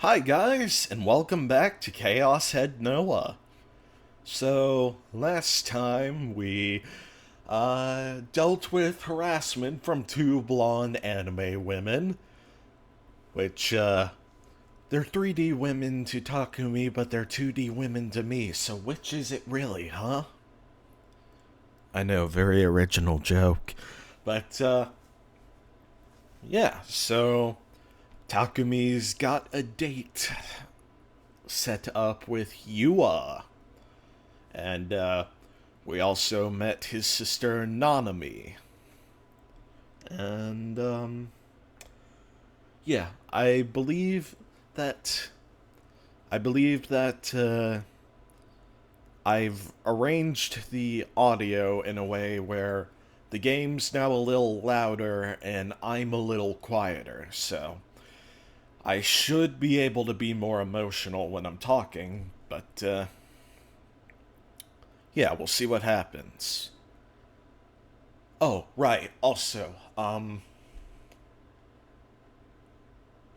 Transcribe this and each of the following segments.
Hi guys, and welcome back to Chaos Head NoAH. So, last time we dealt with harassment from two blonde anime women, which they're 3D women to Takumi, but they're 2D women to me, so which is it really, huh? I know, very original joke. But, yeah, so Takumi's got a date set up with Yua. And we also met his sister Nanami. And yeah, that I believe that I've arranged the audio in a way where the game's now a little louder and I'm a little quieter, so I should be able to be more emotional when I'm talking, but yeah, we'll see what happens. Oh, right. Also, damn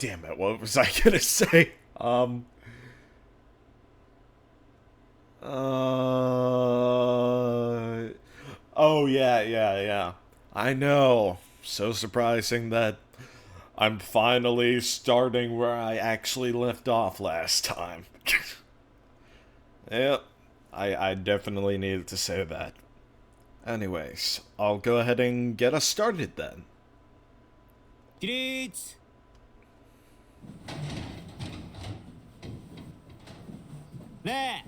it, what was I gonna say? Oh, yeah. I know. So surprising that I'm finally starting where I actually left off last time. Yep, I definitely needed to say that. Anyways, I'll go ahead and get us started then. 起立。礼。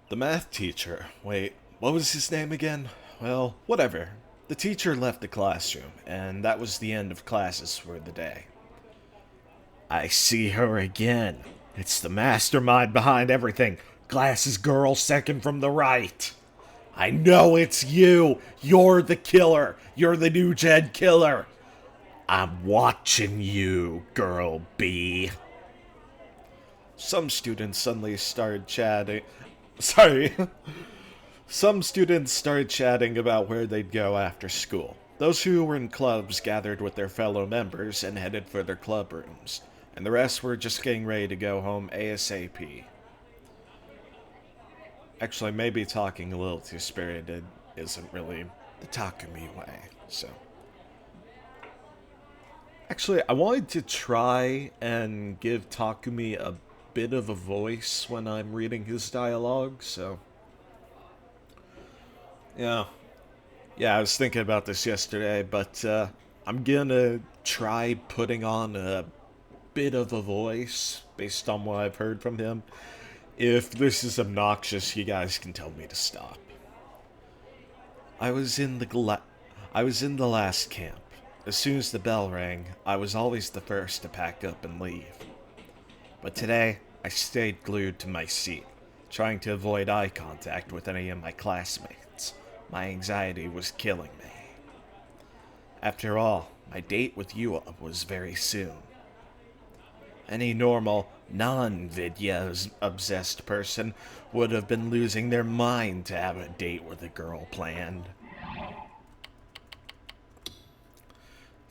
The math teacher. Wait, what was his name again? Well, whatever. The teacher left the classroom, and that was the end of classes for the day. I see her again. It's the mastermind behind everything. Glasses girl second from the right. I know it's you. You're the killer. You're the new gen killer. I'm watching you, girl B. Some students suddenly started chatting. Sorry. Some students started chatting about where they'd go after school. Those who were in clubs gathered with their fellow members and headed for their club rooms, and the rest were just getting ready to go home ASAP. Actually, maybe talking a little too spirited isn't really the Takumi way, so. Actually, I wanted to try and give Takumi a bit of a voice when I'm reading his dialogue, so. Yeah. Yeah, I was thinking about this yesterday, but I'm gonna try putting on a bit of a voice based on what I've heard from him. If this is obnoxious, you guys can tell me to stop. I was in the I was in the last camp. As soon as the bell rang, I was always the first to pack up and leave. But today, I stayed glued to my seat, trying to avoid eye contact with any of my classmates. My anxiety was killing me. After all, my date with you was very soon. Any normal, non-video obsessed person would have been losing their mind to have a date with a girl planned.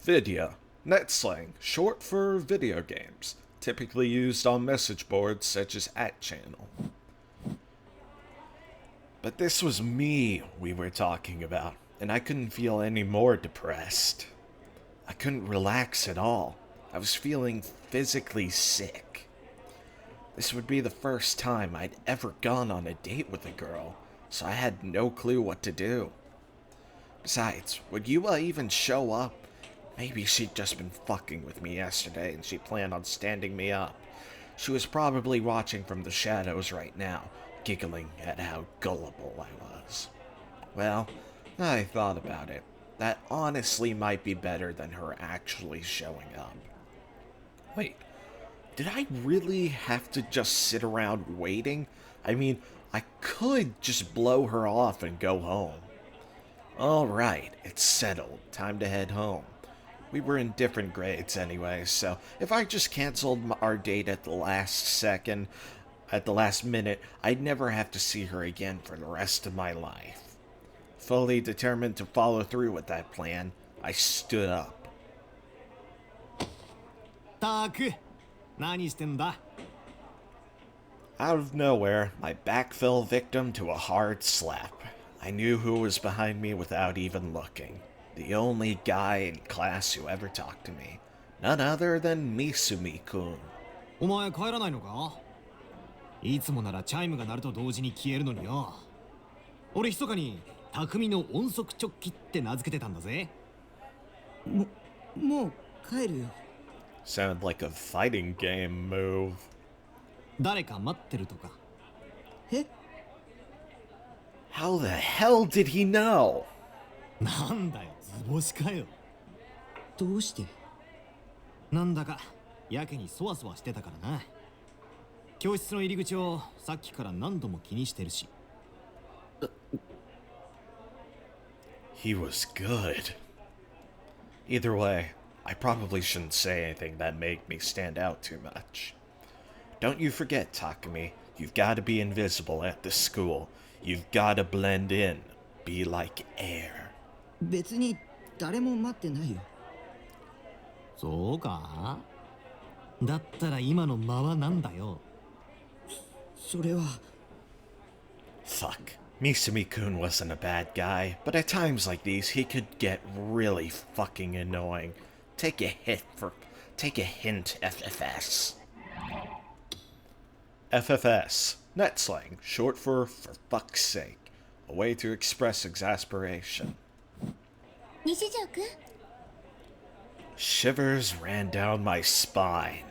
Vidya, net slang, short for video games, typically used on message boards such as @channel. But this was me we were talking about, and I couldn't feel any more depressed. I couldn't relax at all. I was feeling physically sick. This would be the first time I'd ever gone on a date with a girl, so I had no clue what to do. Besides, would Yua even show up? Maybe she'd just been fucking with me yesterday and she planned on standing me up. She was probably watching from the shadows right now, giggling at how gullible I was. Well, I thought about it. That honestly might be better than her actually showing up. Wait, did I really have to just sit around waiting? I mean, I could just blow her off and go home. Alright, it's settled. Time to head home. We were in different grades anyway, so if I just canceled our date at the last minute, I'd never have to see her again for the rest of my life. Fully determined to follow through with that plan, I stood up. たく、何してんだ? Out of nowhere, my back fell victim to a hard slap. I knew who was behind me without even looking. The only guy in class who ever talked to me. None other than Misumi-kun. お前帰らないのか? いつもならチャイムが鳴ると同時に消えるのによ。俺密かに匠の音速直帰って名付けてたんだぜ。もう帰るよ。 Sounded like a fighting game move. 誰か待ってるとか。え? How the hell did he know? なんだよ、図星かよ。どうして? なんだかやけにそわそわしてたからな。教室の入り口をさっきから何度も気にしてるし。He was good. Either way, I probably shouldn't say anything that made me stand out too much. Don't you forget, Takumi, you've got to be invisible at this school. You've got to blend in. Be like air. 別に誰も待ってないよ。そうか? だったら今の間はなんだよ。それは。 Fuck. Misumi-kun wasn't a bad guy, but at times like these, he could get really fucking annoying. Take a hint, FFS. FFS, net slang, short for fuck's sake, a way to express exasperation. 西条くん? Shivers ran down my spine.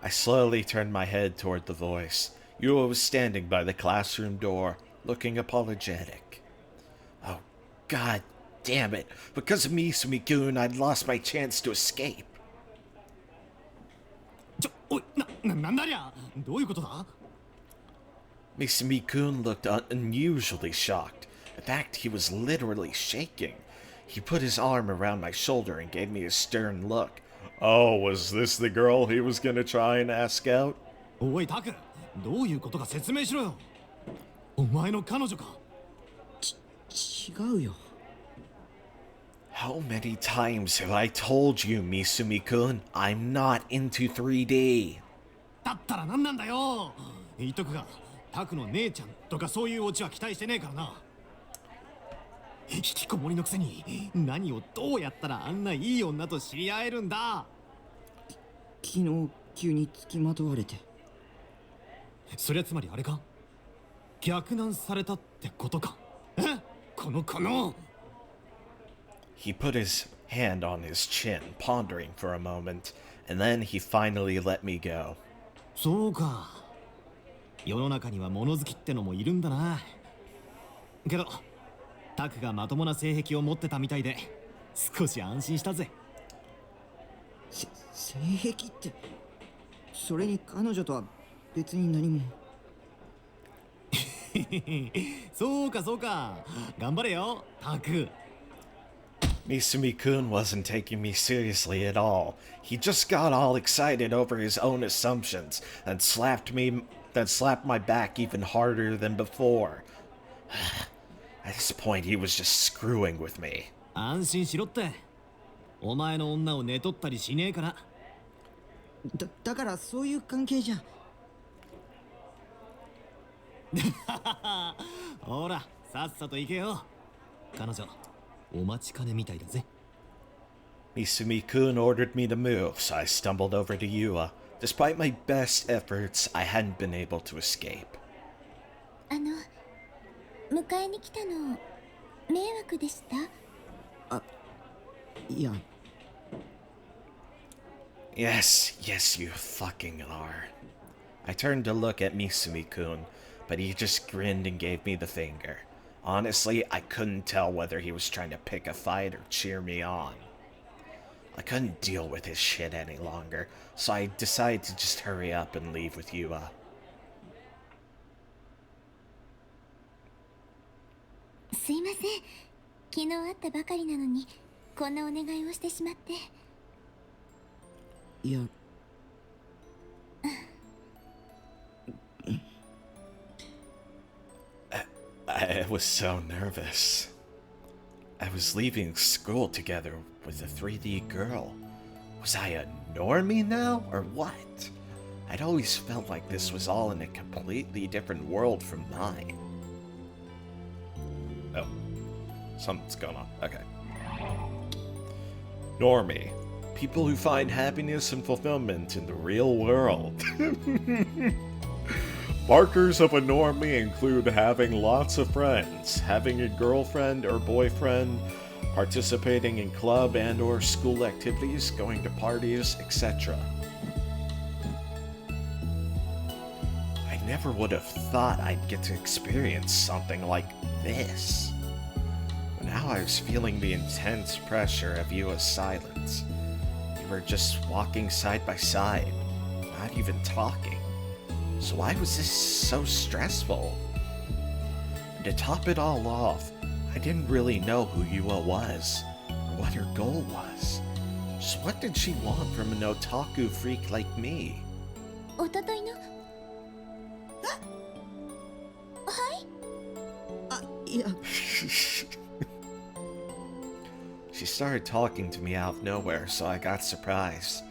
I slowly turned my head toward the voice. Yua was standing by the classroom door, looking apologetic. Oh, god damn it. Because of me, Sumi-kun, I'd lost my chance to escape. おい、なんだりゃ? どういうことだ? Misumi-kun looked unusually shocked. In fact, he was literally shaking. He put his arm around my shoulder and gave me a stern look. Oh, was this the girl he was gonna try and ask out? おい、タク、どういうことか説明しろよ。お前の彼女か? 違うよ。 How many times have I told you, Misumi-kun, I'm not into 3D? だったら何なんだよ。言っとくが、タクの姉ちゃんとかそういうオチは期待してねえからな。引きこもりのくせに何をどうやったらあんないい女と知り合えるんだ。昨日急に付きまとわれて。そりゃつまりあれか、逆難されたってことか。え、この He put his hand on his chin, pondering for a moment, and then he finally let me go. そうか、世の中には物好きってのもいるんだな。けどタクがまともな性癖を持ってたみたいで少し安心したぜ。性癖って、それに彼女とは別に何も。そうかそうか、頑張れよタク。Misumi-kun wasn't taking me seriously at all. He just got all excited over his own assumptions and slapped my back even harder than before. At this point, he was just screwing with me. 安心しろって。お前の女を寝取ったりしねえから。だからそういう関係じゃ。ほら、さっさと行けよ。彼女、お待ちかねみたいだぜ。Misumi-kun ordered me to move, so I stumbled over to Yua. Despite my best efforts, I hadn't been able to escape. 迎えに来たの迷惑でした？いや。Yes, you fucking are. I turned to look at Misumi-kun, but he just grinned and gave me the finger. Honestly, I couldn't tell whether he was trying to pick a fight or cheer me on. I couldn't deal with his shit any longer, so I decided to just hurry up and leave with Yua. すいません。昨日会ったばかりなのにこんなお願いをしてしまって。いや。I was so nervous. I was leaving school together with a 3D girl. Was I a normie now, or what? I'd always felt like this was all in a completely different world from mine. Oh, something's going on. Okay. Normie. People who find happiness and fulfillment in the real world. Markers of a normie include having lots of friends, having a girlfriend or boyfriend, participating in club and or school activities, going to parties, etc. I never would have thought I'd get to experience something like this. Now I was feeling the intense pressure of Yua's silence. We were just walking side by side, not even talking. So why was this so stressful? And to top it all off, I didn't really know who Yua was, or what her goal was. Just what did she want from an otaku freak like me? おとといのはい あ、いや、 She started talking to me out of nowhere, so I got surprised,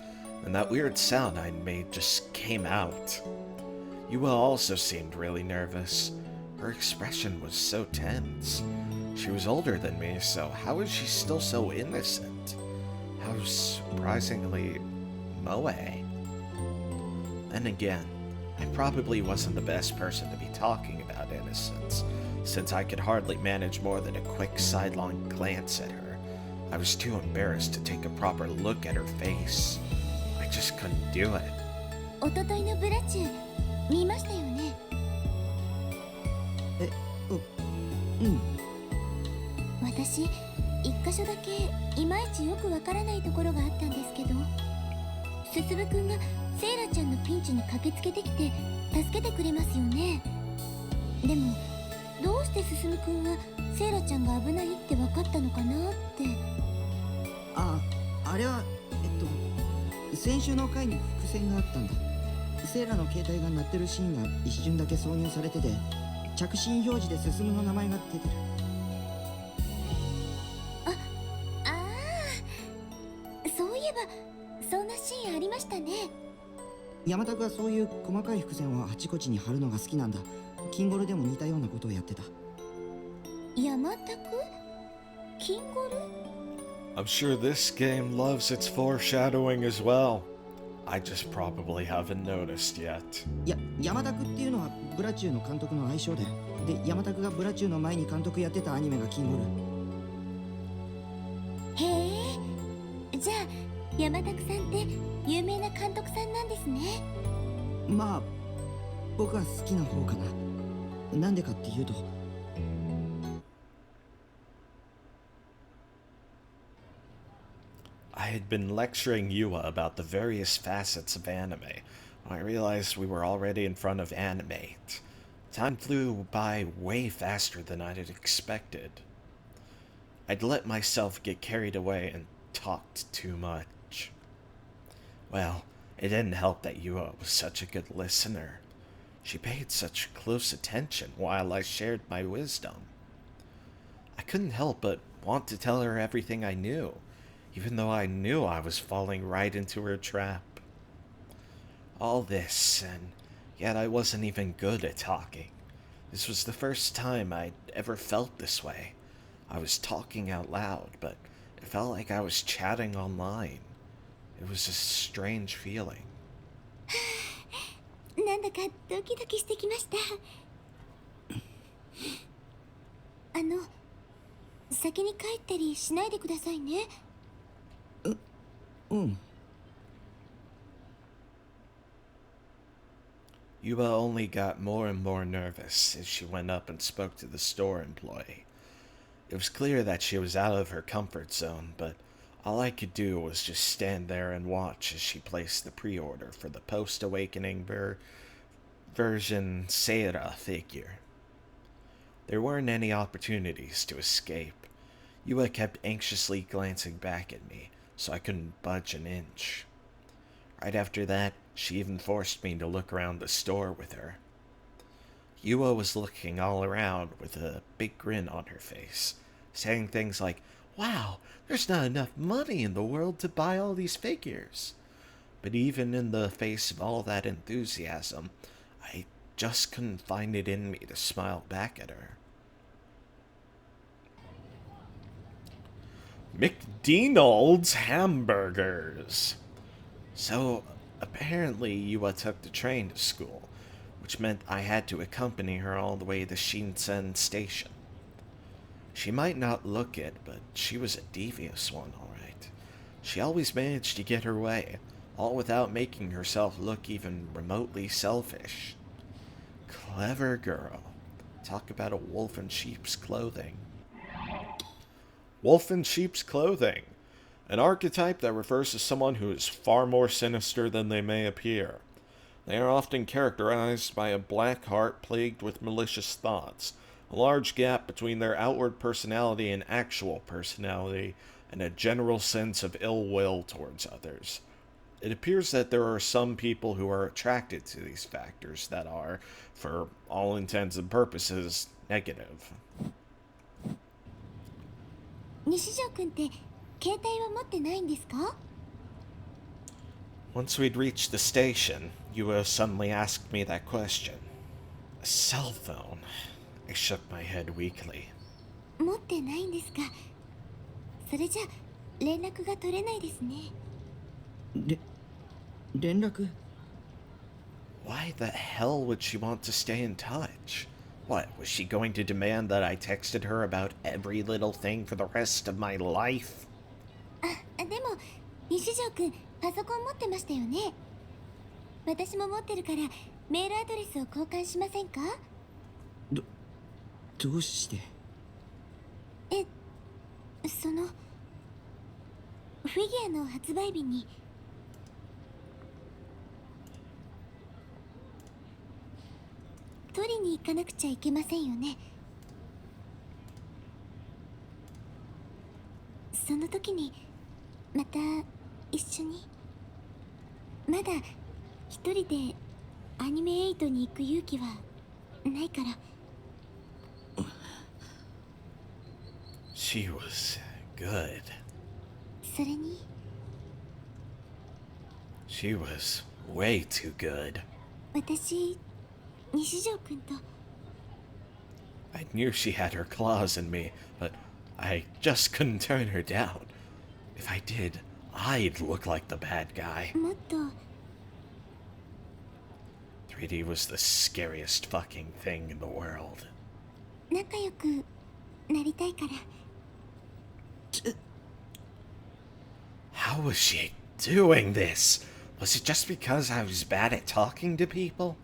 and that weird sound I'd made just came out. Yua also seemed really nervous. Her expression was so tense. She was older than me, so how is she still so innocent? How surprisingly moe. Then again, I probably wasn't the best person to be talking about innocence, since I could hardly manage more than a quick sidelong glance at her. I was too embarrassed to take a proper look at her face. I just couldn't do it. おとといのブラチュー見ましたよね。私、一箇所だけいまいちよくわからないところがあったんですけど、すすぶくんがセイラちゃんのピンチに駆けつけてきて助けてくれますよね。でもどうしてすすむくんはセイラちゃんが危ないって分かったのかなって。あれは先週の回に伏線があったんだ。セイラの携帯が鳴ってるシーンが一瞬だけ挿入されてて、着信表示で進の名前が出てる。そういえばそんなシーンありましたね。山田がそういう細かい伏線をあちこちに貼るのが好きなんだ。キンゴルでも似たようなことをやってた。山田くキンゴル I'm sure this game loves its foreshadowing as well. I just probably haven't noticed yet. 山田くっていうのはブラチューの監督の愛称だよ。で、山田くがブラチューの前に監督やってたアニメがキンゴル。へえ、じゃあ山田くさんって有名な監督さんなんですね。まあ僕は好きな方かな。なんでかっていうと、I had been lecturing Yua about the various facets of anime when I realized we were already in front of Animate. Time flew by way faster than I had expected. I'd let myself get carried away and talked too much. Well, it didn't help that Yua was such a good listener. She paid such close attention while I shared my wisdom. I couldn't help but want to tell her everything I knew, even though I knew I was falling right into her trap. All this, and yet I wasn't even good at talking. This was the first time I'd ever felt this way. I was talking out loud, but it felt like I was chatting online. It was a strange feeling. なんだかドキドキしてきました。先に帰ったりしないでくださいね。Yuba only got more and more nervous as she went up and spoke to the store employee. It was clear that she was out of her comfort zone, but all I could do was just stand there and watch as she placed the pre-order for the post-awakening version SEIRAAAAAAA figure. There weren't any opportunities to escape. Yua kept anxiously glancing back at me, so I couldn't budge an inch. Right after that, she even forced me to look around the store with her. Yua was looking all around with a big grin on her face, saying things like, Wow, there's not enough money in the world to buy all these figures. But even in the face of all that enthusiasm, I just couldn't find it in me to smile back at her. McDonald's hamburgers. So, apparently Yua took the train to school, which meant I had to accompany her all the way to Shinsen Station. She might not look it, but she was a devious one, all right. She always managed to get her way, all without making herself look even remotely selfish. Clever girl. Talk about a wolf in sheep's clothing. Wolf in sheep's clothing. An archetype that refers to someone who is far more sinister than they may appear. They are often characterized by a black heart plagued with malicious thoughts, a large gap between their outward personality and actual personality, and a general sense of ill will towards others. It appears that there are some people who are attracted to these factors that are, for all intents and purposes, negative. 西条くんって携帯は持ってないんですか？ Once we'd reached the station, Yua suddenly asked me that question. A cell phone. I shook my head weakly. 持ってないんですか。それじゃ連絡が取れないですね。連絡 Why the hell would she want to stay in touch? What, was she going to demand that I texted her about every little thing for the rest of my life? でも西条くんパソコン持ってましたよね。私も持ってるからメールアドレスを交換しませんか？どうして？そのフィギュアの発売日に取りに行かなくちゃいけませんよね。その時にまた一緒に。まだ一人でアニメ8に行く勇気はないから。She was good. それに She was way too good. 私西条くんと I knew she had her claws in me, but I just couldn't turn her down. If I did, I'd look like the bad guy. もっと 3D was the scariest fucking thing in the world. 仲良くなりたいから。 How was she doing this? Was it just because I was bad at talking to people?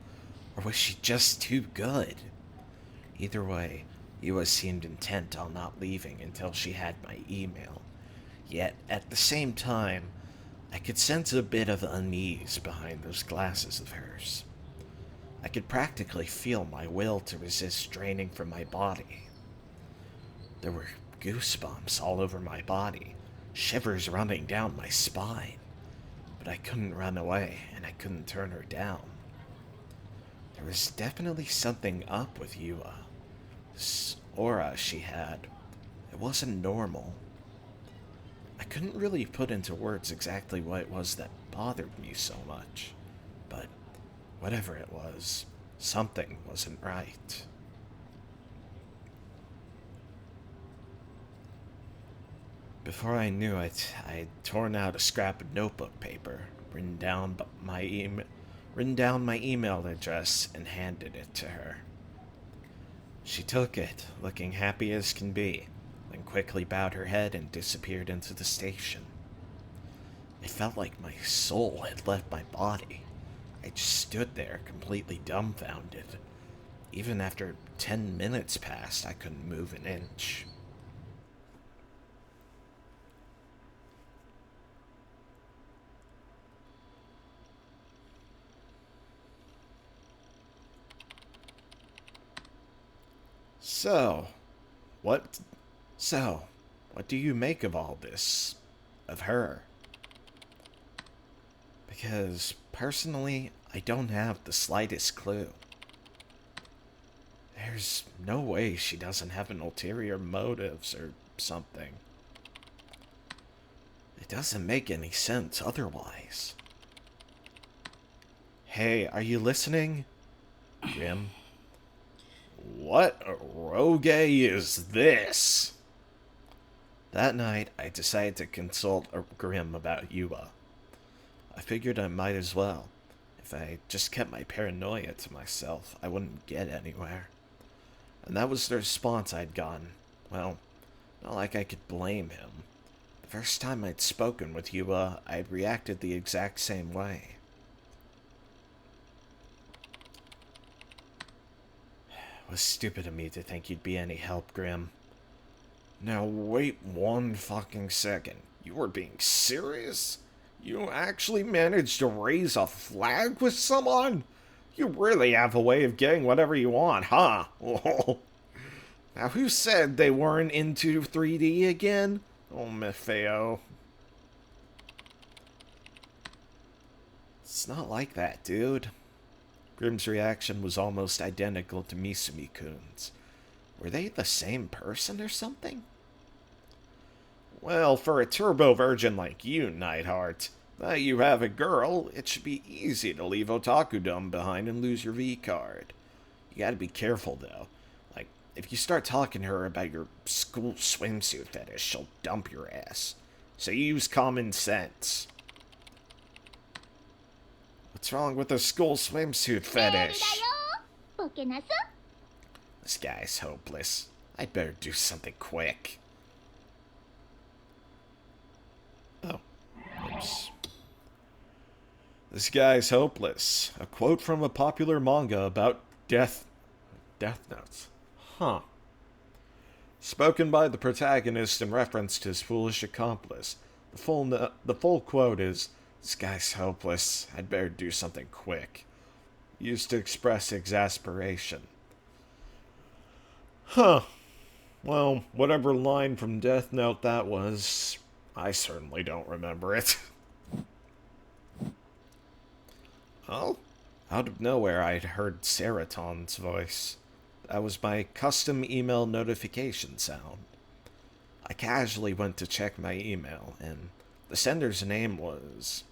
Or was she just too good? Either way, Yua seemed intent on not leaving until she had my email. Yet, at the same time, I could sense a bit of unease behind those glasses of hers. I could practically feel my will to resist draining from my body. There were goosebumps all over my body, shivers running down my spine. But I couldn't run away, and I couldn't turn her down. There was definitely something up with Yua. This aura she had, it wasn't normal. I couldn't really put into words exactly what it was that bothered me so much, but whatever it was, something wasn't right. Before I knew it, I'd torn out a scrap of notebook paper, written down my email address, and handed it to her. She took it, looking happy as can be, then quickly bowed her head and disappeared into the station. It felt like my soul had left my body. I just stood there, completely dumbfounded. Even after 10 minutes passed, I couldn't move an inch. So, what do you make of all this? Of her? Because, personally, I don't have the slightest clue. There's no way she doesn't have an ulterior motives or something. It doesn't make any sense otherwise. Hey, are you listening? Grim. What rogue is this? That night, I decided to consult Grim about Yuba. I figured I might as well. If I just kept my paranoia to myself, I wouldn't get anywhere. And that was the response I'd gotten. Well, not like I could blame him. The first time I'd spoken with Yuba, I'd reacted the exact same way. It was stupid of me to think you'd be any help, Grim. Now wait one fucking second. You were being serious? You actually managed to raise a flag with someone? You really have a way of getting whatever you want, huh? Now who said they weren't into 3D again? Oh, Maffeo. It's not like that, dude. Grim's reaction was almost identical to Misumi-kun's. Were they the same person or something? Well, for a turbo virgin like you, Nightheart, now you have a girl, it should be easy to leave Otakudom behind and lose your V-card. You gotta be careful, though. Like, if you start talking to her about your school swimsuit fetish, she'll dump your ass. So use common sense. What's wrong with a school swimsuit fetish? This guy's hopeless. I'd better do something quick. Oh. Oops. This guy's hopeless. A quote from a popular manga about death notes. Huh. Spoken by the protagonist in reference to his foolish accomplice. The full quote is, "This guy's hopeless. I'd better do something quick." Used to express exasperation. Huh. Well, whatever line from Death Note that was, I certainly don't remember it. Oh? Out of nowhere, I'd heard Seraton's voice. That was my custom email notification sound. I casually went to check my email, and the sender's name was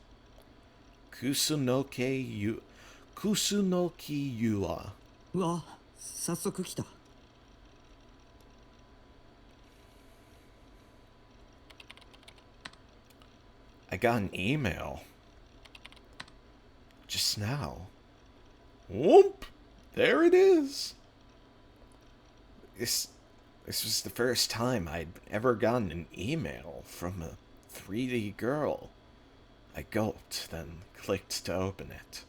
Kusunoki Yua. うわ、早速来た。I got an email. Just now. Whoop! There it is. This was the first time I'd ever gotten an email from a 3D girl. I gulped, then clicked to open it.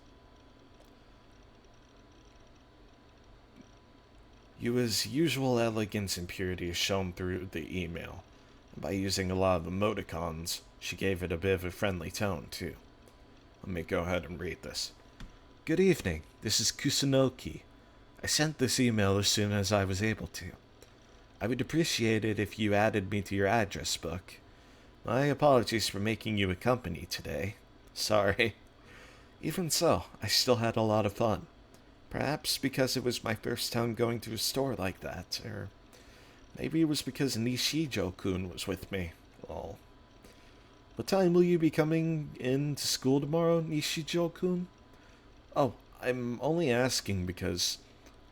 Yua's usual elegance and purity is shown through the email. And by using a lot of emoticons, she gave it a bit of a friendly tone, too. Let me go ahead and read this. Good evening, this is Kusunoki. I sent this email as soon as I was able to. I would appreciate it if you added me to your address book. My apologies for making you a company today. Sorry. Even so, I still had a lot of fun. Perhaps because it was my first time going to a store like that, or maybe it was because Nishijo-kun was with me. Lol. What time will you be coming in to school tomorrow, Nishijo-kun? Oh, I'm only asking because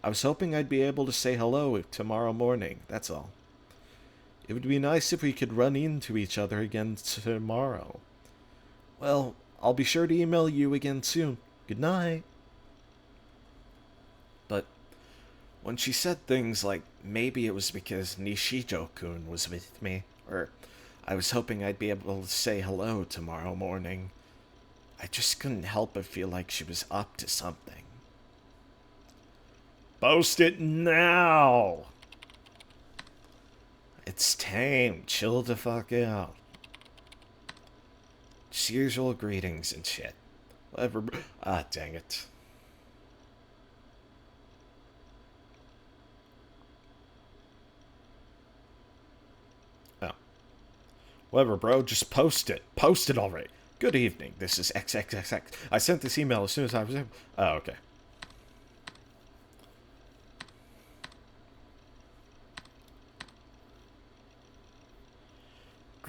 I was hoping I'd be able to say hello tomorrow morning, that's all. It would be nice if we could run into each other again tomorrow. Well, I'll be sure to email you again soon. Good night. But when she said things like maybe it was because Nishijo-kun was with me, or I was hoping I'd be able to say hello tomorrow morning, I just couldn't help but feel like she was up to something. Post it now! It's tame. Chill the fuck out. Just usual greetings and shit. Whatever. Ah, dang it. Oh. Whatever, bro. Just post it. Post it already. Good evening. This is XXXX. I sent this email as soon as I was able. Oh, okay.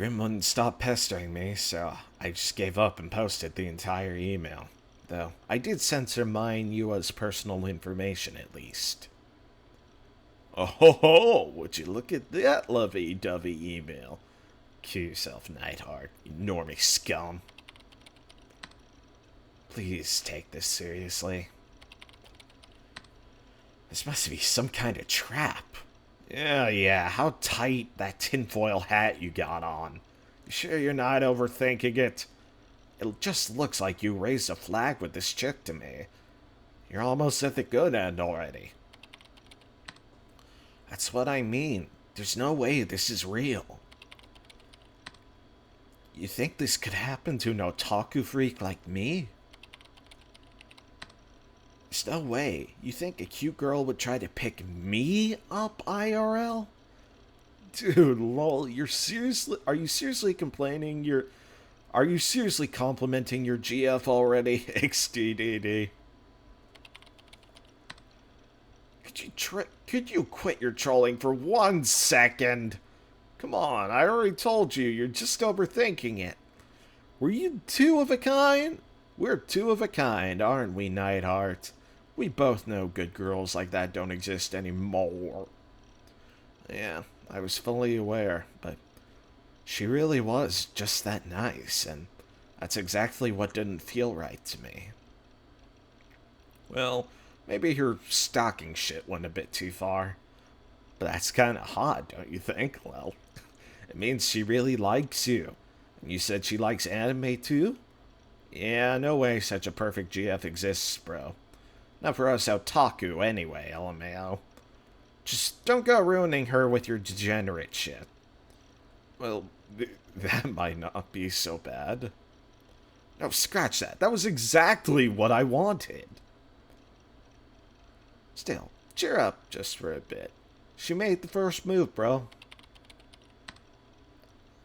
Grim wouldn't stop pestering me, so I just gave up and posted the entire email. Though I did censor mine Yua's personal information at least. Oh ho ho! Would you look at that lovey-dovey email? Kill yourself, Nightheart, you normie scum. Please take this seriously. This must be some kind of trap. Yeah, how tight that tinfoil hat you got on. You sure you're not overthinking it? It just looks like you raised a flag with this chick to me. You're almost at the good end already. That's what I mean. There's no way this is real. You think this could happen to an otaku freak like me? There's no way. You think a cute girl would try to pick me up IRL? Dude, lol, are you seriously complaining are you seriously complimenting your GF already? XDDD. Could you quit your trolling for 1 second? Come on, I already told you, you're just overthinking it. Were you two of a kind? We're two of a kind, aren't we, Nightheart? We both know good girls like that don't exist anymore. Yeah, I was fully aware, but she really was just that nice, and that's exactly what didn't feel right to me. Well, maybe her stalking shit went a bit too far. But that's kinda hot, don't you think? Well, it means she really likes you. And you said she likes anime too? Yeah, no way such a perfect GF exists, bro. Not for us otaku anyway, LMAO. Just don't go ruining her with your degenerate shit. Well, that might not be so bad. No, scratch that. That was exactly what I wanted. Still, cheer up just for a bit. She made the first move, bro.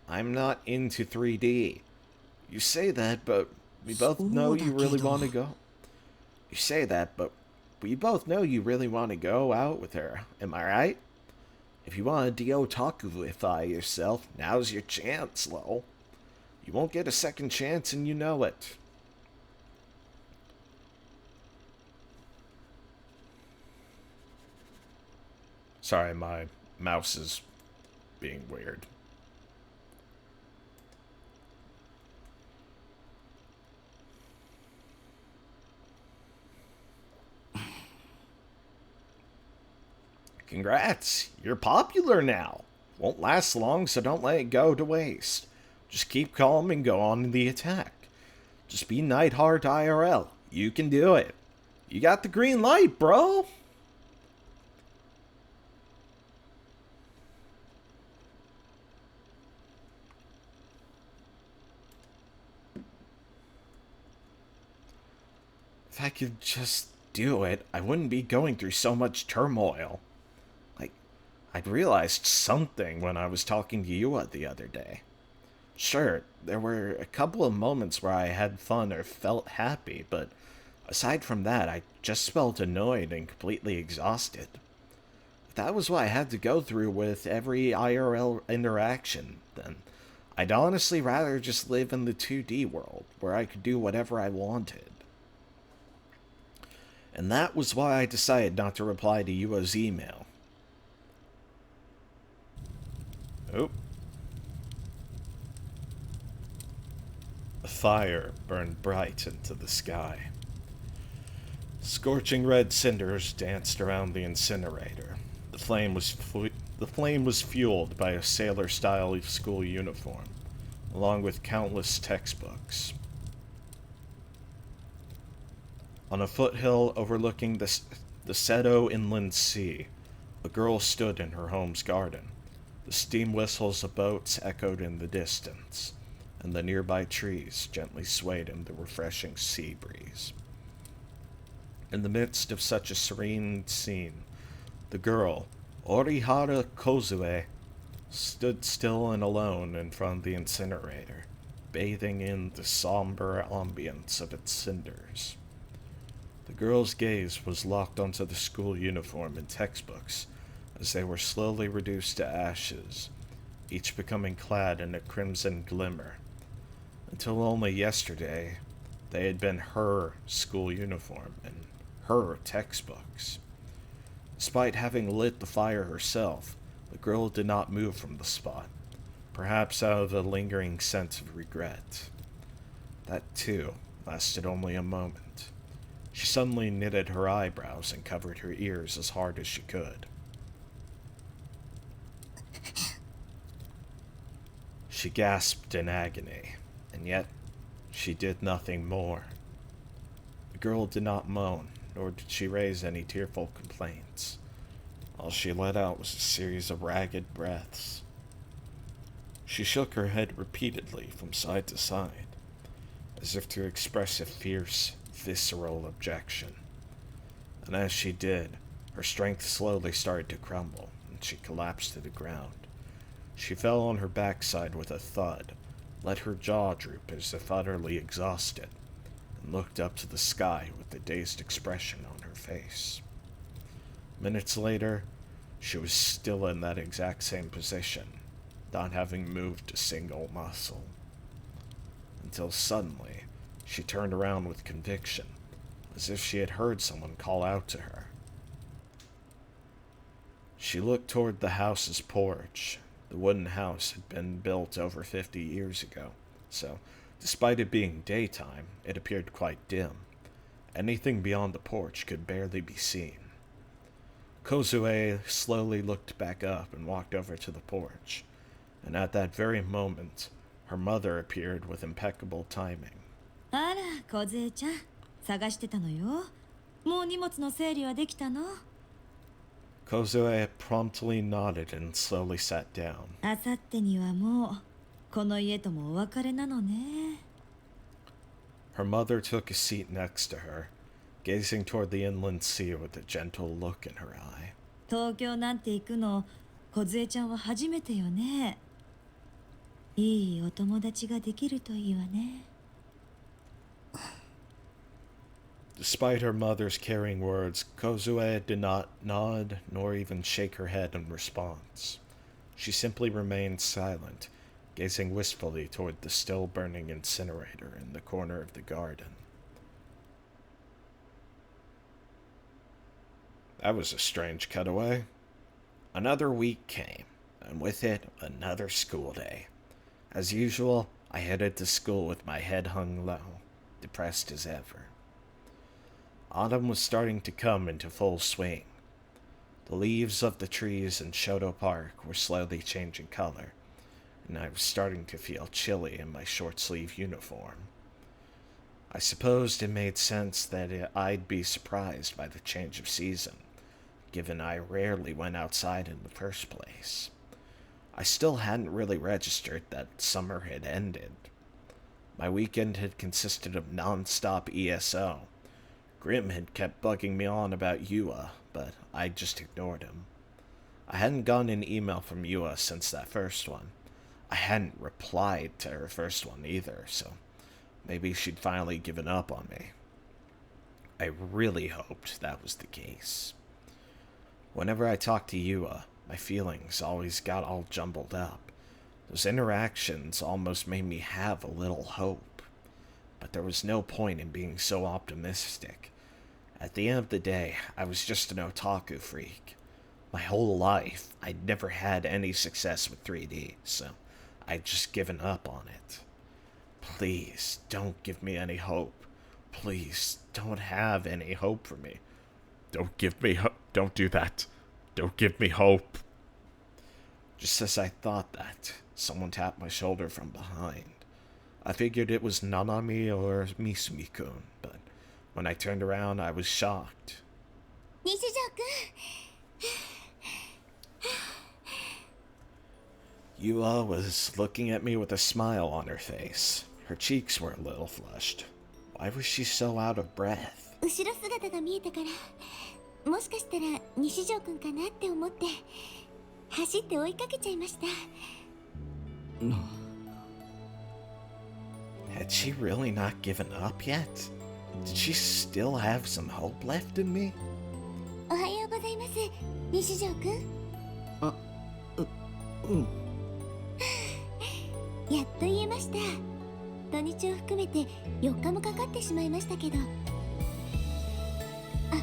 I'm not into 3D. You say that, but we both know you really want to go. You say that, but we both know you really want to go out with her. Am I right? If you want to de-otakuify yourself, now's your chance, lol. You won't get a second chance and you know it. Sorry, my mouse is being weird. Congrats, you're popular now. Won't last long, so don't let it go to waste. Just keep calm and go on the attack. Just be Nightheart IRL. You can do it. You got the green light, bro. If I could just do it, I wouldn't be going through so much turmoil. I'd realized something when I was talking to Yua the other day. Sure, there were a couple of moments where I had fun or felt happy, but aside from that, I just felt annoyed and completely exhausted. If that was what I had to go through with every IRL interaction, then I'd honestly rather just live in the 2D world, where I could do whatever I wanted. And that was why I decided not to reply to Yua's email. Oh. A fire burned bright into the sky. Scorching red cinders danced around the incinerator. The flame was fueled by a sailor-style school uniform, along with countless textbooks. On a foothill overlooking the Seto Inland Sea, a girl stood in her home's garden. The steam whistles of boats echoed in the distance, and the nearby trees gently swayed in the refreshing sea breeze. In the midst of such a serene scene, the girl, Orihara CoZ, stood still and alone in front of the incinerator, bathing in the somber ambience of its cinders. The girl's gaze was locked onto the school uniform and textbooks as they were slowly reduced to ashes, each becoming clad in a crimson glimmer. Until only yesterday, they had been her school uniform and her textbooks. Despite having lit the fire herself, the girl did not move from the spot, perhaps out of a lingering sense of regret. That, too, lasted only a moment. She suddenly knitted her eyebrows and covered her ears as hard as she could. She gasped in agony, and yet she did nothing more. The girl did not moan, nor did she raise any tearful complaints. All she let out was a series of ragged breaths. She shook her head repeatedly from side to side, as if to express a fierce, visceral objection. And as she did, her strength slowly started to crumble, and she collapsed to the ground. She fell on her backside with a thud, let her jaw droop as if utterly exhausted, and looked up to the sky with a dazed expression on her face. Minutes later, she was still in that exact same position, not having moved a single muscle. Until suddenly, she turned around with conviction, as if she had heard someone call out to her. She looked toward the house's porch. The wooden house had been built over 50 years ago, so despite it being daytime, it appeared quite dim. Anything beyond the porch could barely be seen. CoZ slowly looked back up and walked over to the porch, and at that very moment, her mother appeared with impeccable timing. あら、CoZちゃん、探してたのよ。もう荷物の整理はできたの？ CoZ promptly nodded and slowly sat down. あさってにはもうこの家ともお別れなのね。Her mother took a seat next to her, gazing toward the inland sea with a gentle look in her eye. 東京なんて行くの、CoZちゃんは初めてよね。いいお友達ができるといいわね。Despite her mother's caring words, CoZ did not nod nor even shake her head in response. She simply remained silent, gazing wistfully toward the still burning incinerator in the corner of the garden. That was a strange cutaway. Another week came, and with it, another school day. As usual, I headed to school with my head hung low, depressed as ever. Autumn was starting to come into full swing. The leaves of the trees in Shoto Park were slowly changing color, and I was starting to feel chilly in my short-sleeve uniform. I supposed it made sense that I'd be surprised by the change of season, given I rarely went outside in the first place. I still hadn't really registered that summer had ended. My weekend had consisted of non-stop ESO. Grim had kept bugging me on about Yua, but I just ignored him. I hadn't gotten an email from Yua since that first one. I hadn't replied to her first one either, so maybe she'd finally given up on me. I really hoped that was the case. Whenever I talked to Yua, my feelings always got all jumbled up. Those interactions almost made me have a little hope. But there was no point in being so optimistic. At the end of the day, I was just an otaku freak. My whole life, I'd never had any success with 3D, so I'd just given up on it. Please, don't give me any hope. Please, don't have any hope for me. Don't give me hope. Don't do that. Don't give me hope. Just as I thought that, someone tapped my shoulder from behind. I figured it was Nanami or Misumi-kun, but when I turned around, I was shocked. Yua was looking at me with a smile on her face. Her cheeks were a little flushed. Why was she so out of breath? 後ろ姿が見えたから、もしかしたら西条くんかなって思って走って追いかけちゃいました。Had she really not given up yet? Did she still have some hope left in me? おはようございます、西条くん。うん。やっと言えました。土日を含めて4日もかかってしまいましたけど。あ、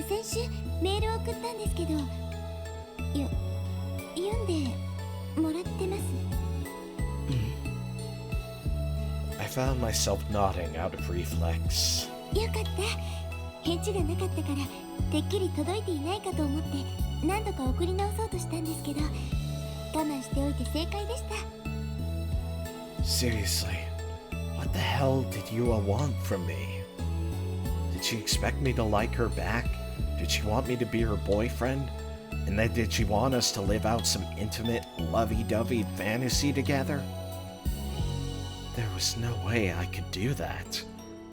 先週メールを送ったんですけど、読んでもらってます。I found myself nodding out of reflex. よかった。返事がなかったからてっきり届いていないかと思って何度か送り直そうとしたんですけど、我慢しておいて正解でした。 Seriously, what the hell did Yua want from me? Did she expect me to like her back? Did she want me to be her boyfriend? And then did she want us to live out some intimate, lovey-dovey fantasy together? There was no way I could do that.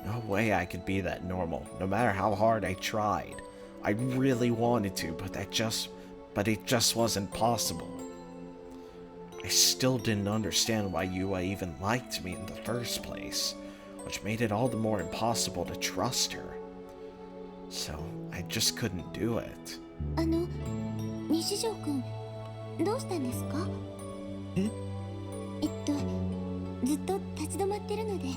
No way I could be that normal, no matter how hard I tried. I really wanted to, but it just wasn't possible. I still didn't understand why Yua even liked me in the first place, which made it all the more impossible to trust her. So I just couldn't do it. 西条くん、どうしたんですか？え？ずっと立ち止まってるので。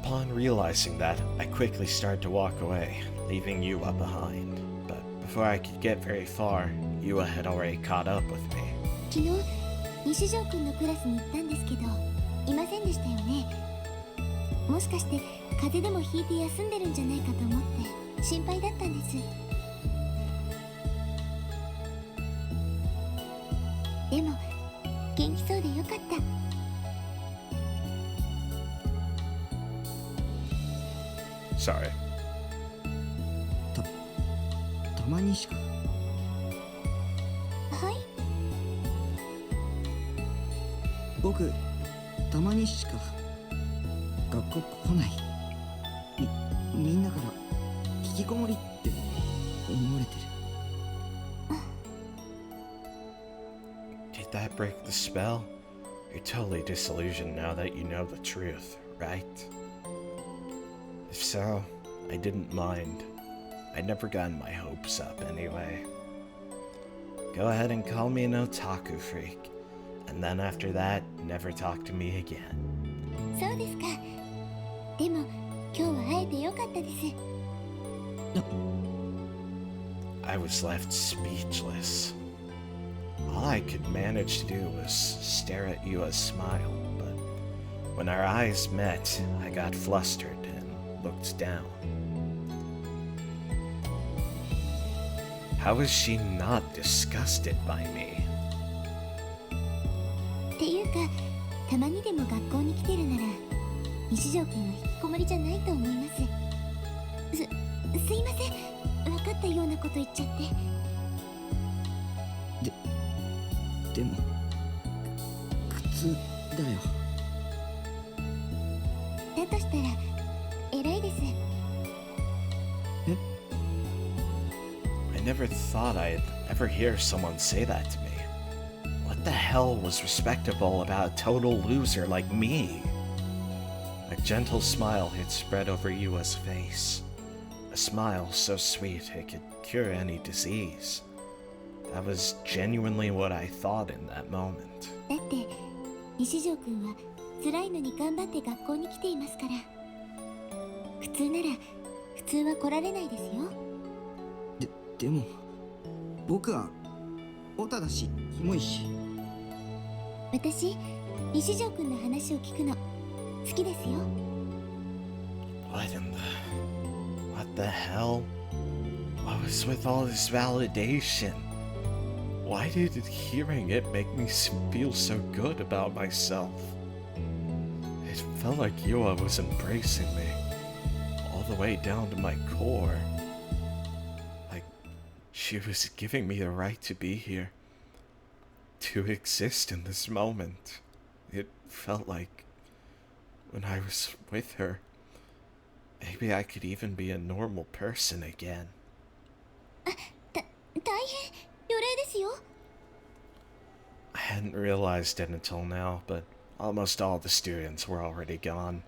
Upon realizing that, I quickly started to walk away, leaving Yua behind. But before I could get very far, Yua had already caught up with me. 昨日西条くんのクラスに行ったんですけど、いませんでしたよね。もしかして風邪でもひいて休んでるんじゃないかと思って心配だったんです。でも元気そうでよかった。Sorry. たまにしか。はい。僕たまにしか学校来ない。みんなから引きこもりって思われてる。Did that break the spell? You're totally disillusioned now that you know the truth, right? If so, I didn't mind. I'd never gotten my hopes up anyway. Go ahead and call me an otaku freak, and then after that, never talk to me again. そうですか。でも今日は会えてよかったです。I was left speechless. All I could manage to do was stare at Yua's smile, but when our eyes met, I got flustered and looked down. How is she not disgusted by me? っていうか、たまにでも学校に来てるなら西条くんは引きこもりじゃないと思います。すいません、分かったようなこと言っちゃって。でも苦痛だよ。だとしたら偉いです。I never thought I'd ever hear someone say that to me. What the hell was respectable about a total loser like me? A gentle smile had spread over Yua's face. A smile so sweet it could cure any disease. That was genuinely what I thought in that moment. だって西条くんは辛いのに頑張って学校に来ていますから。普通なら普通は来られないですよ。でも僕はオタだしキモいし。私西条くんの話を聞くの好きですよ。What the hell? What was with all this validation? Why did hearing it make me feel so good about myself? It felt like Yua was embracing me, all the way down to my core. Like she was giving me the right to be here, to exist in this moment. It felt like when I was with her, maybe I could even be a normal person again. 大変予礼ですよ。 I hadn't realized it until now, but almost all the students were already gone.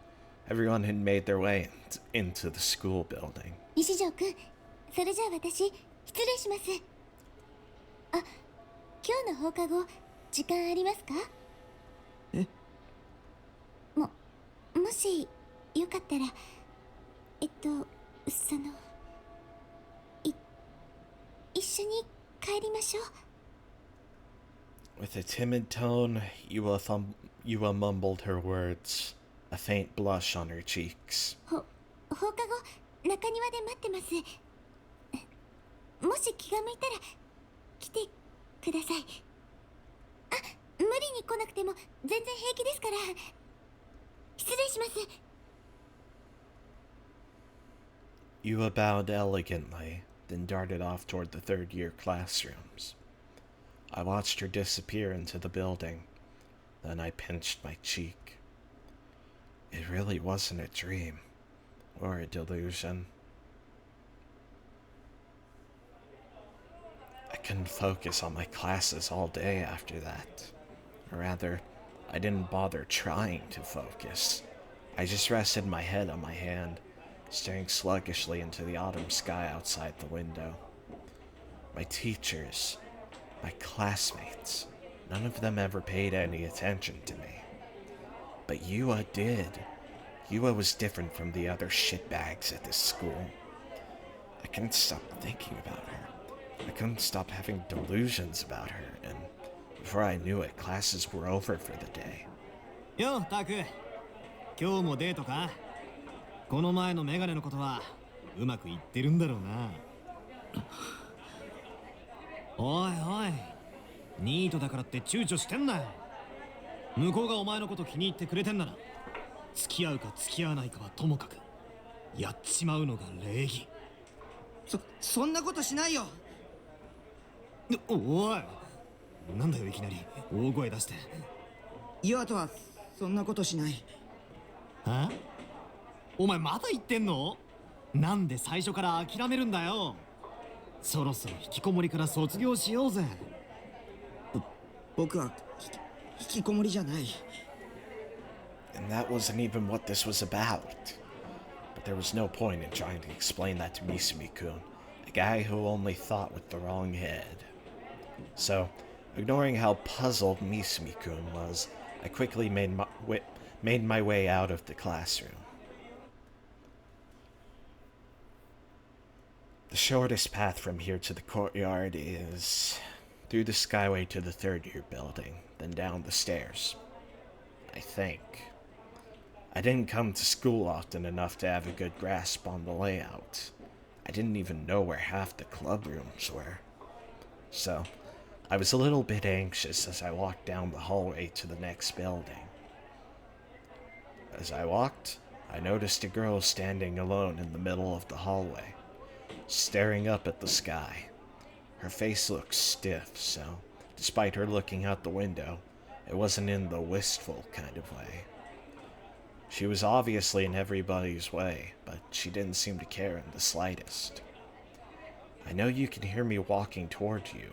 Everyone had made their way into the school building. 西条くん、それじゃあ私失礼します。あ、今今日の放課後時間ありますか？え？もしよかったらその一緒に帰りましょう。 With a timid tone, Yua mumbled her words, a faint blush on her cheeks. 放課後中庭で待ってます。もし気が向いたら来てください。あ、無理に来なくても全然平気ですから。失礼します。 Yua bowed elegantly, then darted off toward the third-year classrooms. I watched her disappear into the building. Then I pinched my cheek. It really wasn't a dream, or a delusion. I couldn't focus on my classes all day after that. Or rather, I didn't bother trying to focus. I just rested my head on my hand, staring sluggishly into the autumn sky outside the window. My teachers, my classmates, none of them ever paid any attention to me. But Yua did. Yua was different from the other shitbags at this school. I couldn't stop thinking about her. I couldn't stop having delusions about her, and before I knew it, classes were over for the day. よ、タク。今日もデートか？この前のメガネのことはうまくいってるんだろうな。おいおい、ニートだからって躊躇してんなよ。向こうがお前のこと気に入ってくれてんなら、付き合うか付き合わないかはともかく、やっちまうのが礼儀。そんなことしないよ。おい、なんだよいきなり大声出して。ユアとはそんなことしない。は？お前まだ言ってんの？なんで最初から諦めるんだよ。そろそろ引きこもりから卒業しようぜ。僕は引きこもりじゃない。 And that wasn't even what this was about. But there was no point in trying to explain that to Misumi-kun, a guy who only thought with the wrong head. So, ignoring how puzzled Misumi-kun was, I quickly made my way out of the classroom. The shortest path from here to the courtyard is through the skyway to the third-year building, then down the stairs. I think. I didn't come to school often enough to have a good grasp on the layout. I didn't even know where half the club rooms were. So, I was a little bit anxious as I walked down the hallway to the next building. As I walked, I noticed a girl standing alone in the middle of the hallway, staring up at the sky. Her face looked stiff, so despite her looking out the window, it wasn't in the wistful kind of way. She was obviously in everybody's way, but she didn't seem to care in the slightest. I know you can hear me walking toward you.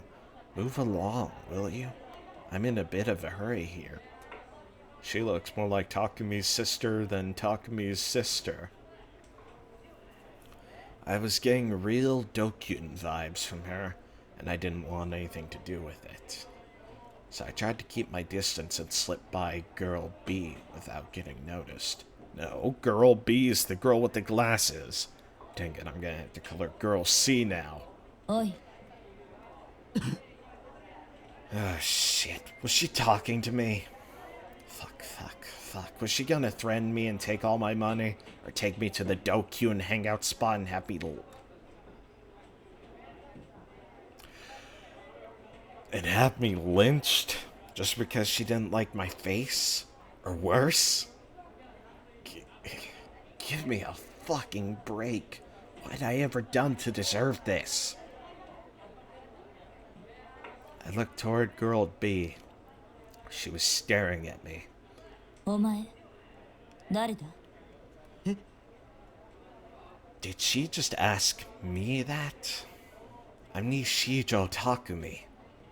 Move along, will you? I'm in a bit of a hurry here. She looks more like Takumi's sister than Takumi's sister. I was getting real Dokuin vibes from her, and I didn't want anything to do with it. So I tried to keep my distance and slip by Girl B without getting noticed. No, Girl B is the girl with the glasses. Dang it, I'm gonna have to call her Girl C now. Oi. Oh, shit. Was she talking to me? Fuck. Was she gonna threaten me and take all my money? Or take me to the Dokuin hangout spot and have me lynched just because she didn't like my face? Or worse? Give me a fucking break. What had I ever done to deserve this? I looked toward Girl B. She was staring at me. お前誰だ？ Did she just ask me that? I'm Nishijo Takumi,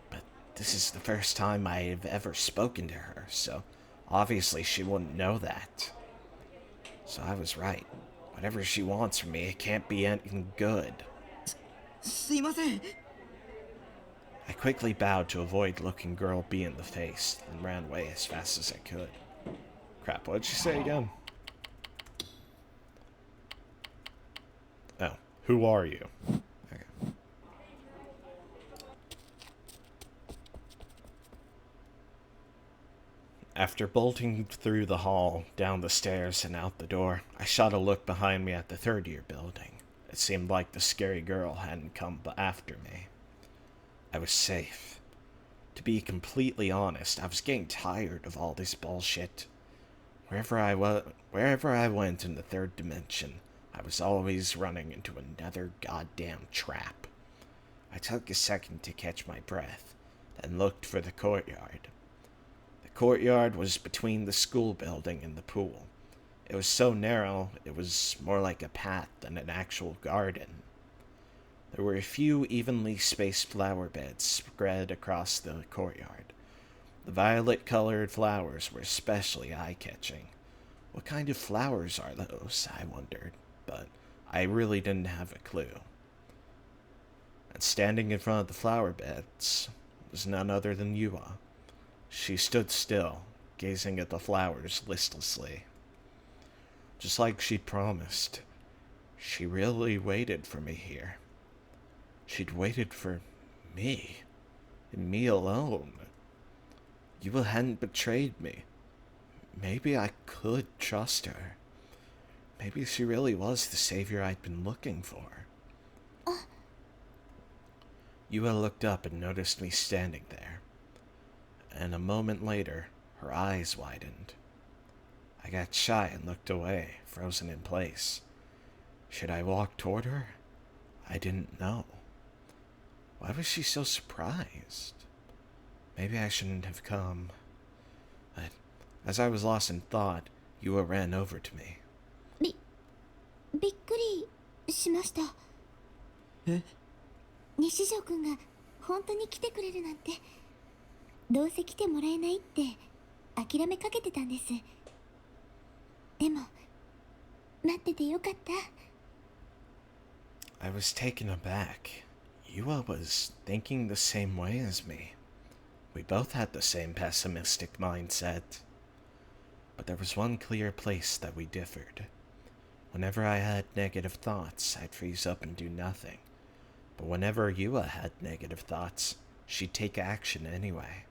but this is the first time I've ever spoken to her, so obviously she wouldn't know that. So I was right. Whatever she wants from me, it can't be anything good. すいません。I quickly bowed to avoid looking girl B in the face, and ran away as fast as I could. Crap, what'd she say again? Oh, who are you? Okay. After bolting through the hall, down the stairs, and out the door, I shot a look behind me at the third-year building. It seemed like the scary girl hadn't come after me. I was safe. To be completely honest, I was getting tired of all this bullshit. Wherever I went in the third dimension, I was always running into another goddamn trap. I took a second to catch my breath, then looked for the courtyard. The courtyard was between the school building and the pool. It was so narrow, it was more like a path than an actual garden. There were a few evenly spaced flower beds spread across the courtyard. The violet-colored flowers were especially eye-catching. What kind of flowers are those, I wondered, but I really didn't have a clue. And standing in front of the flower beds was none other than Yua. She stood still, gazing at the flowers listlessly. Just like she'd promised, she really waited for me here. She'd waited for me, and me alone. Yua hadn't betrayed me. Maybe I could trust her. Maybe she really was the savior I'd been looking for. Yua looked up and noticed me standing there. And a moment later, her eyes widened. I got shy and looked away, frozen in place. Should I walk toward her? I didn't know. Why was she so surprised? Maybe I shouldn't have come. But as I was lost in thought, Yua ran over to me. びっくりしました。え？西条くんが本当に来てくれるなんて。どうせ来てもらえないって諦めかけてたんです。でも待っててよかった。I was taken aback. Yua was thinking the same way as me. We both had the same pessimistic mindset. But there was one clear place that we differed. Whenever I had negative thoughts, I'd freeze up and do nothing. But whenever Yua had negative thoughts, she'd take action anyway.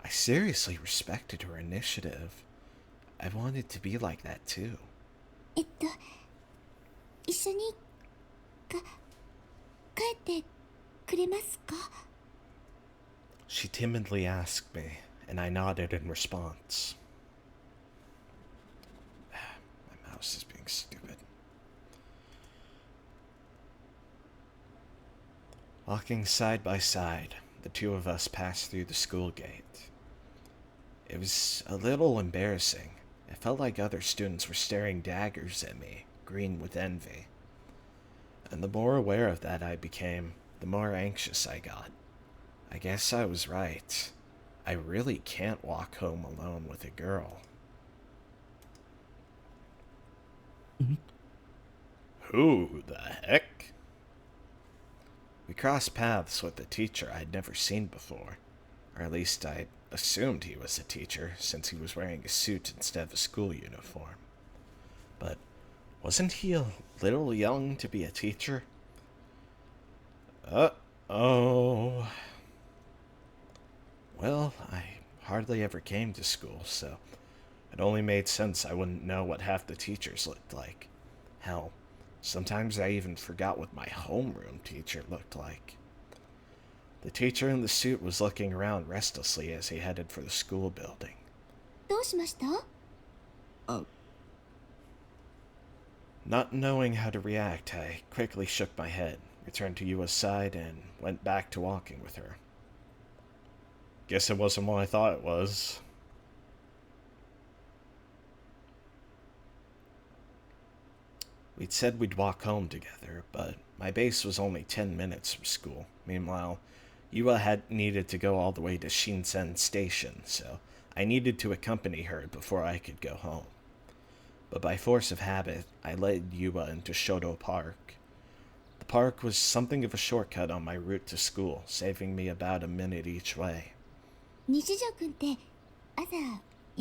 I seriously respected her initiative. I wanted to be like that too. 一緒に帰ってくれますか? She timidly asked me, and I nodded in response. My mouse is being stupid. Walking side by side, the two of us passed through the school gate. It was a little embarrassing. It felt like other students were staring daggers at me, green with envy. And the more aware of that I became, the more anxious I got. I guess I was right. I really can't walk home alone with a girl. Who the heck? We crossed paths with a teacher I'd never seen before. Or at least I assumed he was a teacher, since he was wearing a suit instead of a school uniform. But wasn't he a little young to be a teacher? Uh-oh. Well, I hardly ever came to school, so it only made sense I wouldn't know what half the teachers looked like. Hell, sometimes I even forgot what my homeroom teacher looked like. The teacher in the suit was looking around restlessly as he headed for the school building. どうしました? Not knowing how to react, I quickly shook my head, returned to Yua's side, and went back to walking with her. Guess it wasn't what I thought it was. We'd said we'd walk home together, but my base was only 10 minutes from school. Meanwhile, Yua had needed to go all the way to Shinsen Station, so I needed to accompany her before I could go home. But by force of habit, I led Yua into Shoto Park. The park was something of a shortcut on my route to school, saving me about a minute each way. 西条くんって朝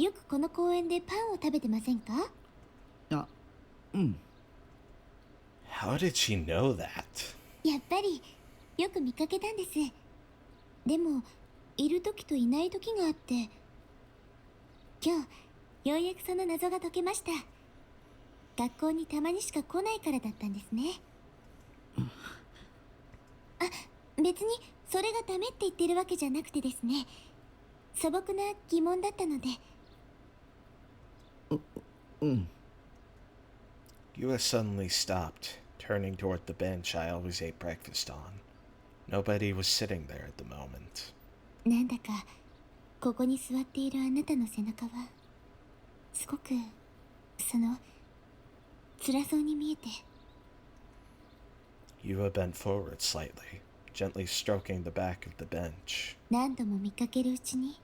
よくこの公園でパンを食べてませんか？あ、うん。 How did she know that? やっぱりよく見かけたんです。でもいる時といない時があって、今日ようやくその謎が解けました。学校にたまにしか来ないからだったんですね。あ、別にそれがダメって言ってるわけじゃなくてですね、素朴な疑問だったので。うん。 Yua suddenly stopped, turning toward the bench I always ate breakfast on. Nobody was sitting there at the moment. なんだかここに座っているあなたの背中はすごく辛そうに見えて。 Yua bent forward slightly, gently stroking the back of the bench. 何度も見かけるうちに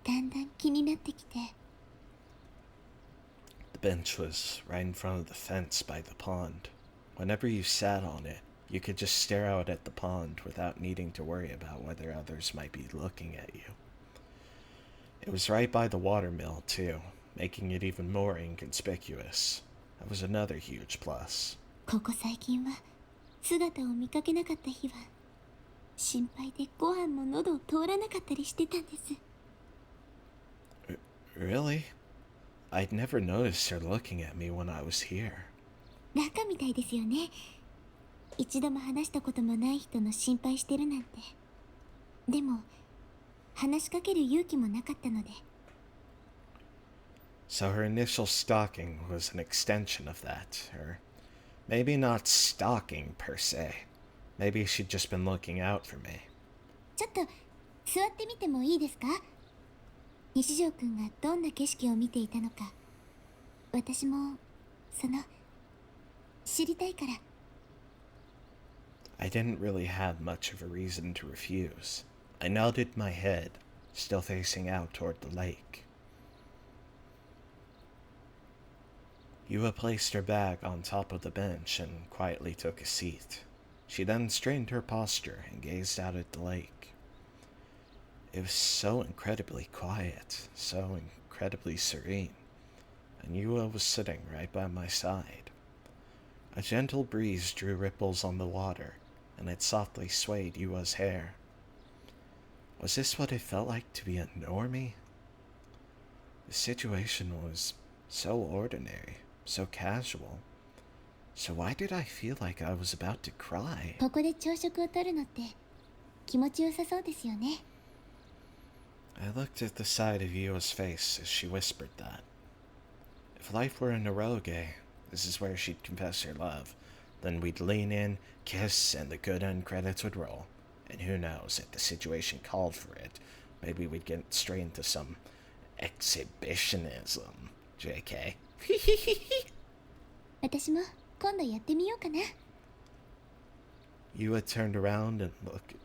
だんだん気になってきて。 The bench was right in front of the fence by the pond. Whenever you sat on it, you could just stare out at the pond without needing to worry about whether others might be looking at you. It was right by the watermill, too, making it even more inconspicuous. That was another huge plus. ここ最近は姿を見かけなかった日は心配でご飯も喉を通らなかったりしてたんです。 Really? I'd never noticed her looking at me when I was here. バカみたいですよね。一度も話したこともない人の心配してるなんて。でも話しかける勇気もなかったので。 So her initial stalking was an extension of that, or maybe not stalking per se. Maybe she'd just been looking out for me. ちょっと座ってみてもいいですか？西条くんがどんな景色を見ていたのか、私も知りたいから。 I didn't really have much of a reason to refuse. I nodded my head, still facing out toward the lake. Yua placed her bag on top of the bench and quietly took a seat. She then straightened her posture and gazed out at the lake. It was so incredibly quiet, so incredibly serene, and Yua was sitting right by my side. A gentle breeze drew ripples on the water, and it softly swayed Yua's hair. Was this what it felt like to be a normie? The situation was so ordinary, so casual. So why did I feel like I was about to cry? ここで朝食をとるのって気持ちよさそうですよね。 I looked at the side of Yua's face as she whispered that. If life were an eroge, this is where she'd confess her love. Then we'd lean in, kiss, and the good end credits would roll. And who knows, if the situation called for it, maybe we'd get straight into some exhibitionism. JK. 私も今度やってみようかな。 Yua turned around and looked.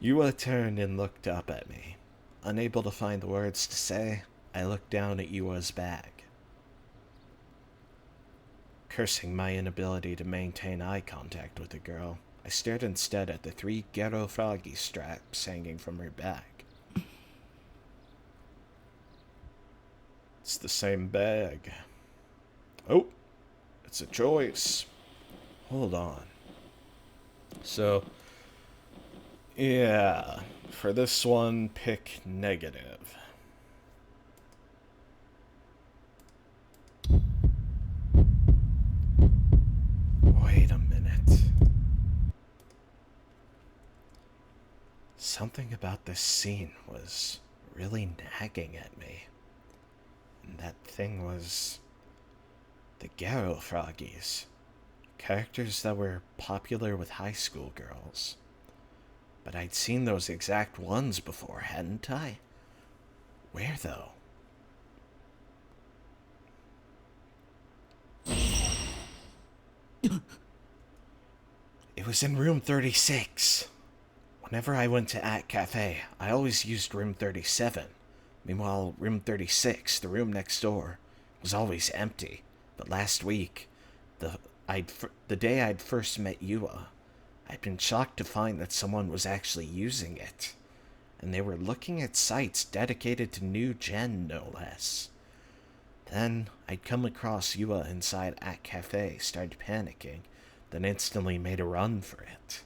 Yua turned and looked up at me. Unable to find the words to say, I looked down at Yua's bag. Cursing my inability to maintain eye contact with the girl, I stared instead at the 3 ghetto froggy straps hanging from her bag. It's the same bag. Oh, it's a choice. Hold on. So, yeah, for this one, pick negative. Wait a minute. Something about this scene was really nagging at me. And that thing was the Garo Froggies. Characters that were popular with high school girls. But I'd seen those exact ones before, hadn't I? Where, though? It was in room 36. Whenever I went to At Cafe, I always used room 37. Meanwhile, room 36, the room next door, was always empty. But last week, the day I'd first met Yua, I'd been shocked to find that someone was actually using it, and they were looking at sites dedicated to new gen, no less. Then I'd come across Yua inside at cafe, started panicking, then instantly made a run for it.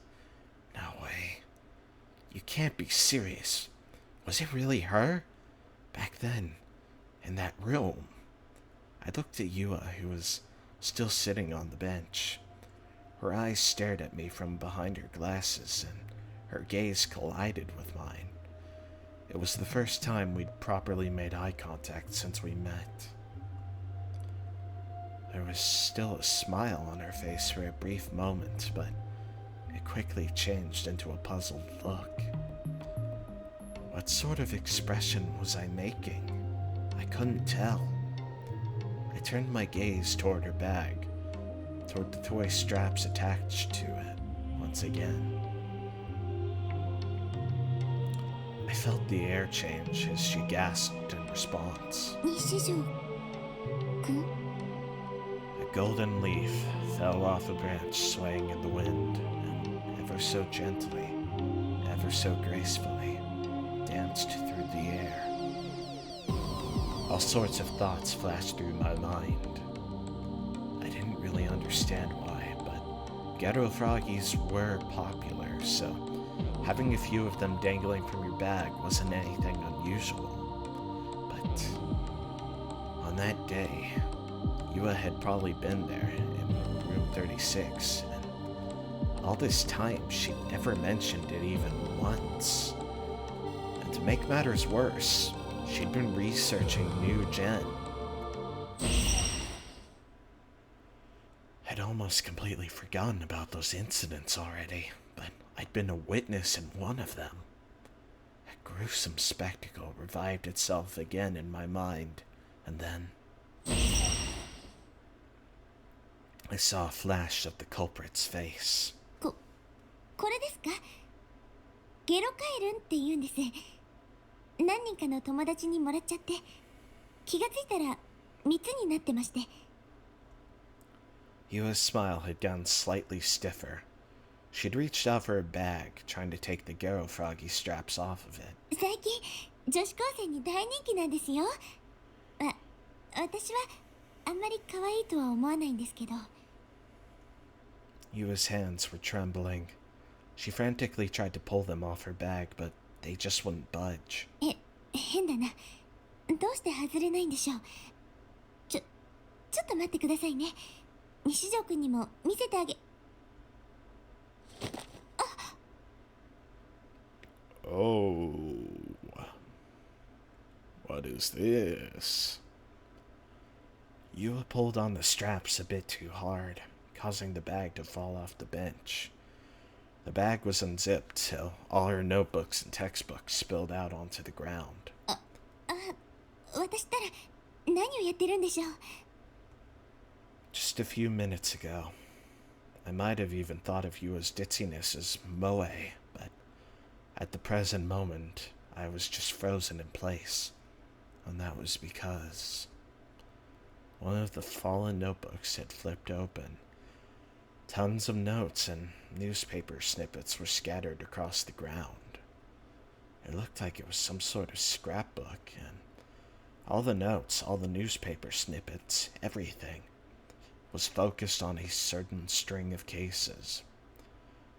No way. You can't be serious. Was it really her? Back then, in that room. I looked at Yua, who was still sitting on the bench. Her eyes stared at me from behind her glasses, and her gaze collided with mine. It was the first time we'd properly made eye contact since we met. There was still a smile on her face for a brief moment, but it quickly changed into a puzzled look. What sort of expression was I making? I couldn't tell. I turned my gaze toward her bag, toward the toy straps attached to it, once again. I felt the air change as she gasped in response. 西条くん A golden leaf fell off a branch swaying in the wind, and ever so gently, ever so gracefully, danced through the air. All sorts of thoughts flashed through my mind. I didn't really understand why, but ghetto froggies were popular, so having a few of them dangling from your bag wasn't anything unusual. But on that day, Yua had probably been there in room 36, and all this time she'd never mentioned it even once. And to make matters worse, she'd been researching new gen. I'd almost completely forgotten about those incidents already, but I'd been a witness in one of them. A gruesome spectacle revived itself again in my mind, and then I saw a flash of the culprit's face. これですか？ゲロカエルンって言うんです。何人かの友達にもらっちゃって、気がついたら3つになってまして。Yua's smile had gotten slightly stiffer. She'd reached out for her bag, trying to take the Garo Froggy straps off of it. 最近女子高生に大人気なんですよ。私はあんまり可愛いとは思わないんですけど。Yua's hands were trembling. She frantically tried to pull them off her bag, but they just wouldn't budge. 変だな。どうして外れないんでしょう。ちょっと待ってくださいね。西条くんにも見せてあげ。Oh. What is this? Yua pulled on the straps a bit too hard, causing the bag to fall off the bench. The bag was unzipped, so all her notebooks and textbooks spilled out onto the ground. 私ったら何をやってるんでしょう。Just a few minutes ago, I might have even thought of Yua's ditziness as moe, but at the present moment, I was just frozen in place, and that was because one of the fallen notebooks had flipped open. Tons of notes and newspaper snippets were scattered across the ground. It looked like it was some sort of scrapbook, and all the notes, all the newspaper snippets, everything was focused on a certain string of cases,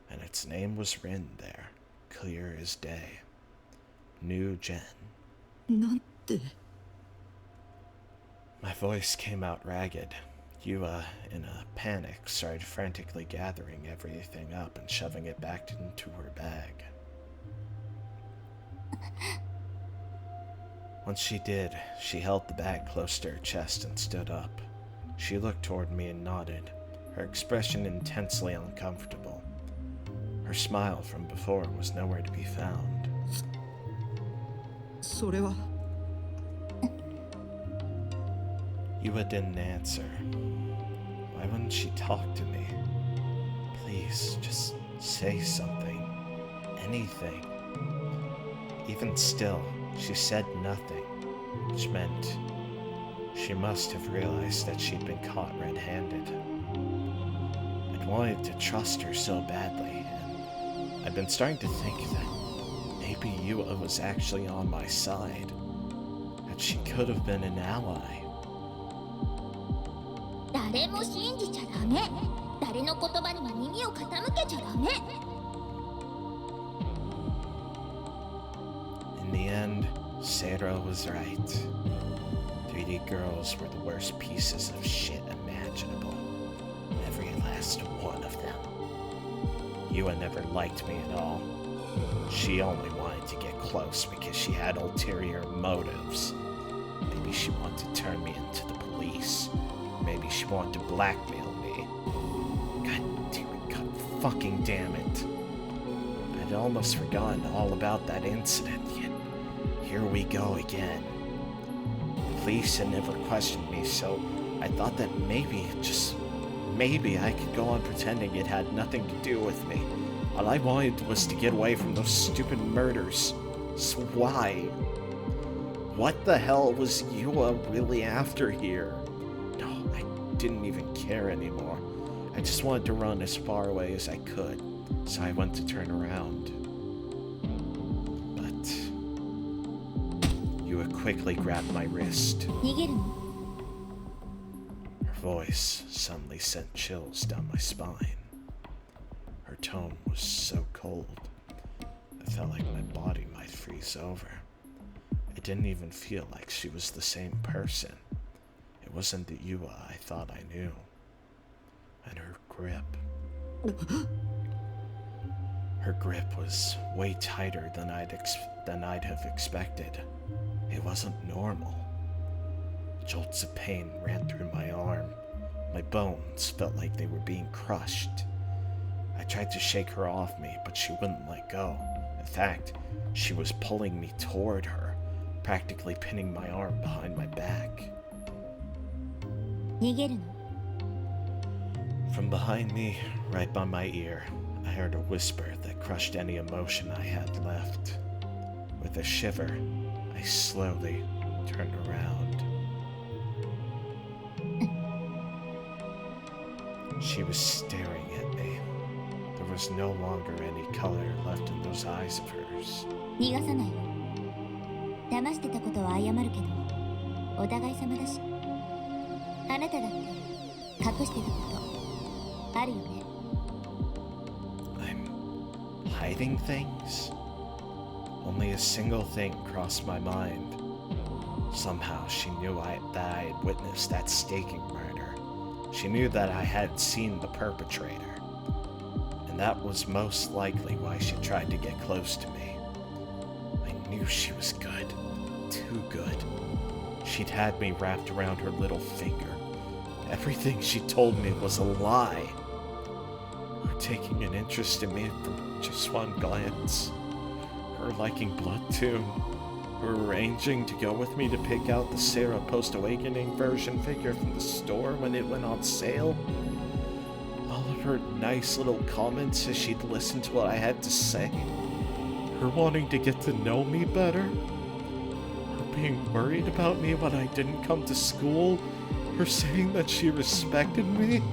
and its name was written there, clear as day. New Gen. なんて。 My voice came out ragged. Yua, in a panic, started frantically gathering everything up and shoving it back into her bag. Once she did, she held the bag close to her chest and stood up. She looked toward me and nodded, her expression intensely uncomfortable. Her smile from before was nowhere to be found. それは。 Yua didn't answer. Why wouldn't she talk to me? Please, just say something. Anything. Even still, she said nothing, which meant she must have realized that she'd been caught red-handed. wanted to trust her so badly, and I've been starting to think that maybe Yua was actually on my side, that she could have been an ally. 誰も信じちゃダメ。誰の言葉には耳を傾けちゃダメ。In the end, Sarah was right. 3D girls were the worst pieces of shit imaginable. Every last one of them. Yua never liked me at all. She only wanted to get close because she had ulterior motives. Maybe she wanted to turn me into the police. Maybe she wanted to blackmail me. God fucking damn it. I'd almost forgotten all about that incident, yet here we go again. The police had never questioned me, so I thought that maybe, just maybe, I could go on pretending it had nothing to do with me. All I wanted was to get away from those stupid murders. So why? What the hell was Yua really after here? No, I didn't even care anymore. I just wanted to run as far away as I could, so I went to turn around. But Yua quickly grabbed my wrist. 逃げるの？ Her voice suddenly sent chills down my spine. Her tone was so cold, I felt like my body might freeze over. It didn't even feel like she was the same person. It wasn't the Yua I thought I knew. And her grip. Her grip was way tighter than I'd have expected. It wasn't normal. Jolts of pain ran through my arm. My bones felt like they were being crushed. I tried to shake her off me, but she wouldn't let go. In fact, she was pulling me toward her, practically pinning my arm behind my back. 逃げるの？ From behind me, right by my ear, I heard a whisper that crushed any emotion I had left. With a shiver, I slowly turned around. She was staring at me. There was no longer any color left in those eyes of hers. 逃がさないわ。騙してたことは謝るけど、お互い様だし。あなただって隠してたことあるよね。I'm hiding things? Only a single thing crossed my mind. Somehow she knew that I had witnessed that staking murder. She knew that I had seen the perpetrator. And that was most likely why she tried to get close to me. I knew she was good. Too good. She'd had me wrapped around her little finger. Everything she told me was a lie. Her taking an interest in me from just one glance. Her liking blood too. Her arranging to go with me to pick out the Sarah post-awakening version figure from the store when it went on sale. All of her nice little comments as she'd listen to what I had to say. Her wanting to get to know me better. Her being worried about me when I didn't come to school. Her saying that she respected me.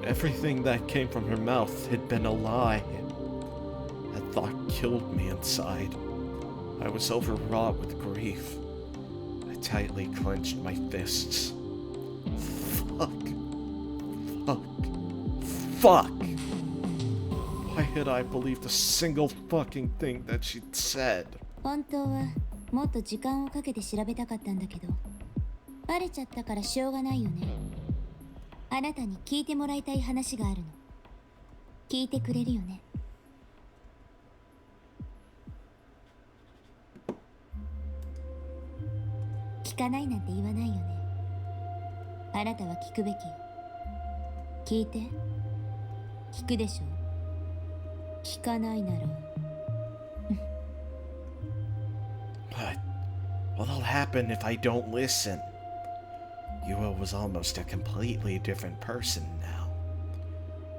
Everything that came from her mouth had been a lie. That thought killed me inside. I was overwrought with grief. I tightly clenched my fists. Fuck! Why had I believed a single fucking thing that she'd said? 本当はもっと時間をかけて調べたかったんだけど、バレちゃったからしょうがないよね。あなたに聞いてもらいたい話があるの。聞いてくれるよね。聞かないなんて言わないよね。あなたは聞くべきよ。聞いて。聞くでしょ。聞かないなら。But what'll happen if I don't listen? Yua was almost a completely different person now.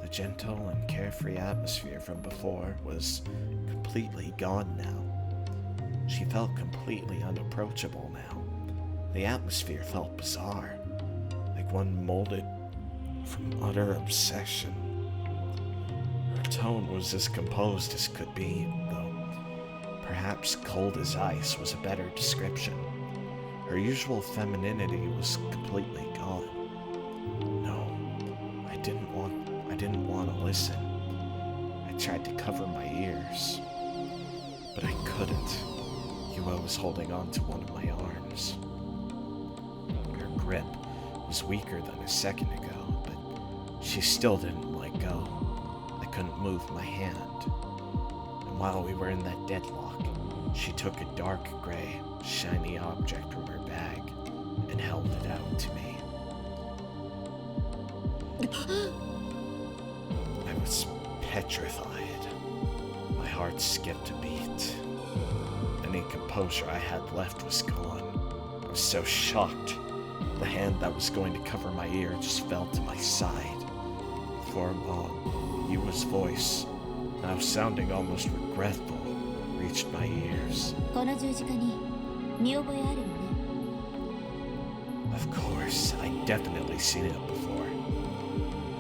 The gentle and carefree atmosphere from before was completely gone now. She felt completely unapproachable now. The atmosphere felt bizarre, like one molded from utter obsession. Her tone was as composed as could be, though perhaps cold as ice was a better description. Her usual femininity was completely gone. No, I didn't want to listen. I tried to cover my ears, but I couldn't. Yua was holding on to one of my arms. Her grip was weaker than a second ago, but she still didn't let go. I couldn't move my hand. And while we were in that deadlock, she took a dark gray, shiny object from her bag and held it out to me. I was petrified. My heart skipped a beat. Any composure I had left was gone. I was so shocked. The hand that was going to cover my ear just fell to my side. For a moment, Yua's voice, now sounding almost regretful, reached my ears. この十字架に見覚えあるよね。 Of course, I'd definitely seen it before.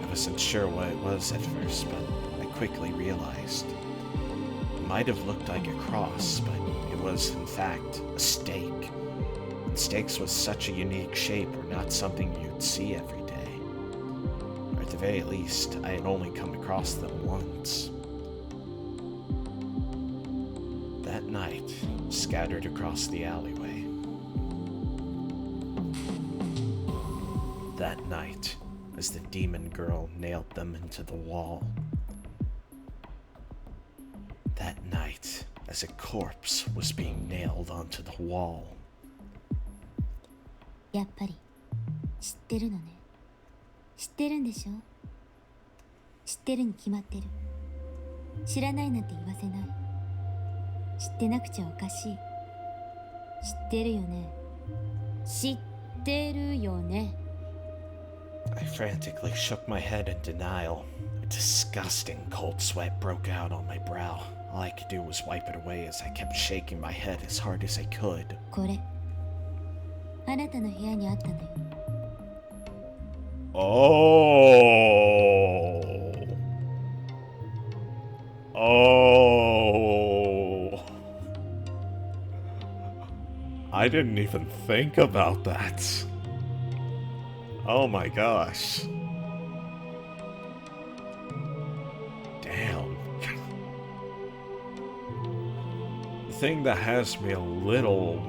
I wasn't sure what it was at first, but I quickly realized. It might have looked like a cross, but it was, in fact, a stake. And stakes with such a unique shape were not something you'd see every day. Or at the very least, I had only come across them once. That night, scattered across the alleyway. That night, as the demon girl nailed them into the wall. That night, as a corpse was being nailed onto the wall. やっぱり知ってるのね。知ってるんでしょ。知ってるに決まってる。知らないなんて言わせない。知ってなくちゃおかしい。知ってるよね。知ってるよね。 I frantically shook my head in denial. A disgusting cold sweat broke out on my brow. All I could do was wipe it away as I kept shaking my head as hard as I could. これあなたの部屋にあったんだよ。 Oh. I didn't even think about that. Oh my gosh. Damn. The thing that has me a little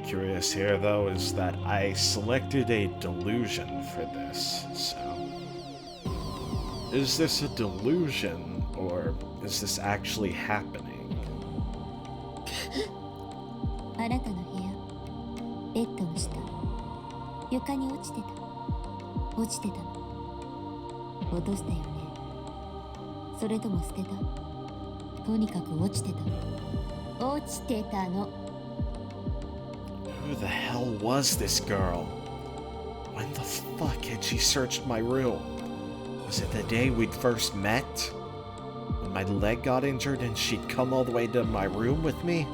curious here, though, is that I selected a delusion for this, so... Is this a delusion, or is this actually happening? あなたの部屋、ベッドの下、床に落ちてた。落ちてたの。落としたよね。それとも捨てた。とにかく落ちてた。落ちてたの。 Who the hell was this girl? When the fuck had she searched my room? Was it the day we'd first met? When my leg got injured and she'd come all the way to my room with me?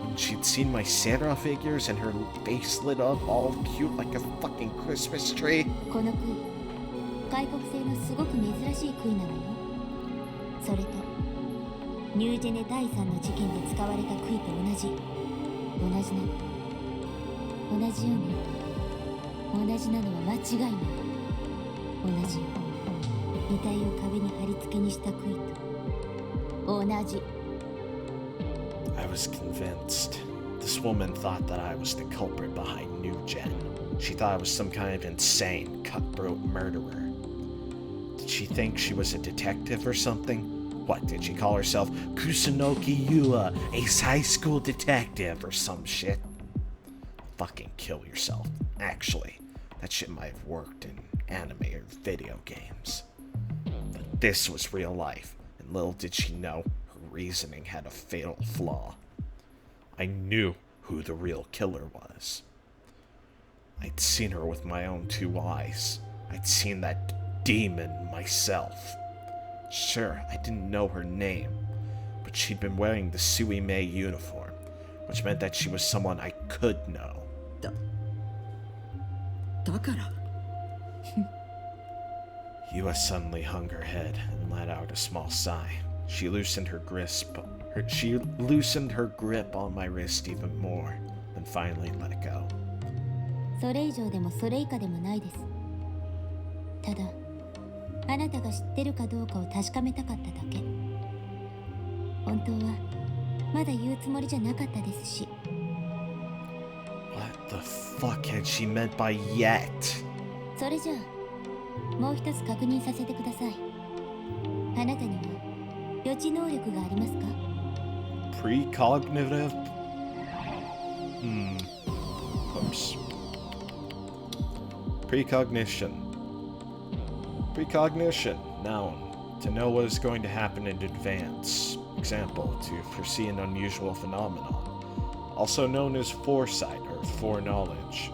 When she'd seen my Santa figures and her face lit up all cute like a fucking Christmas tree? この杭、外国製のすごく珍しい杭なのよ。それと、ニュージェネ第3の事件で使われた杭と同じ。同じなの。同じよね。同じなのは間違いない。同じよ。遺体を壁に貼り付けにした杭と同じ。 I was convinced. This woman thought that I was the culprit behind New Gen. She thought I was some kind of insane, cutthroat murderer. Did she think she was a detective or something? What, did she call herself Kusunoki Yua, a high school detective or some shit? Fucking kill yourself. Actually, that shit might have worked in anime or video games. But this was real life, and little did she know her reasoning had a fatal flaw. I knew who the real killer was. I'd seen her with my own two eyes. I'd seen that demon myself. Sure, I didn't know her name, but she'd been wearing the Suimei uniform, which meant that she was someone I could know. だから Yua suddenly hung her head and let out a small sigh. She loosened her grip on my wrist even more, then finally let it go. それ以上でもそれ以下でもないです。ただ、あなたが知ってるかどうかを確かめたかっただけ。本当はまだ言うつもりじゃなかったですし。What the fuck had she meant by yet? それじゃあ、もう一つ確認させてください。あなたには予知能力がありますか？ Precognitive? Oops. Precognition. Precognition. Noun. To know what is going to happen in advance. Example, to foresee an unusual phenomenon. Also known as foresight or foreknowledge.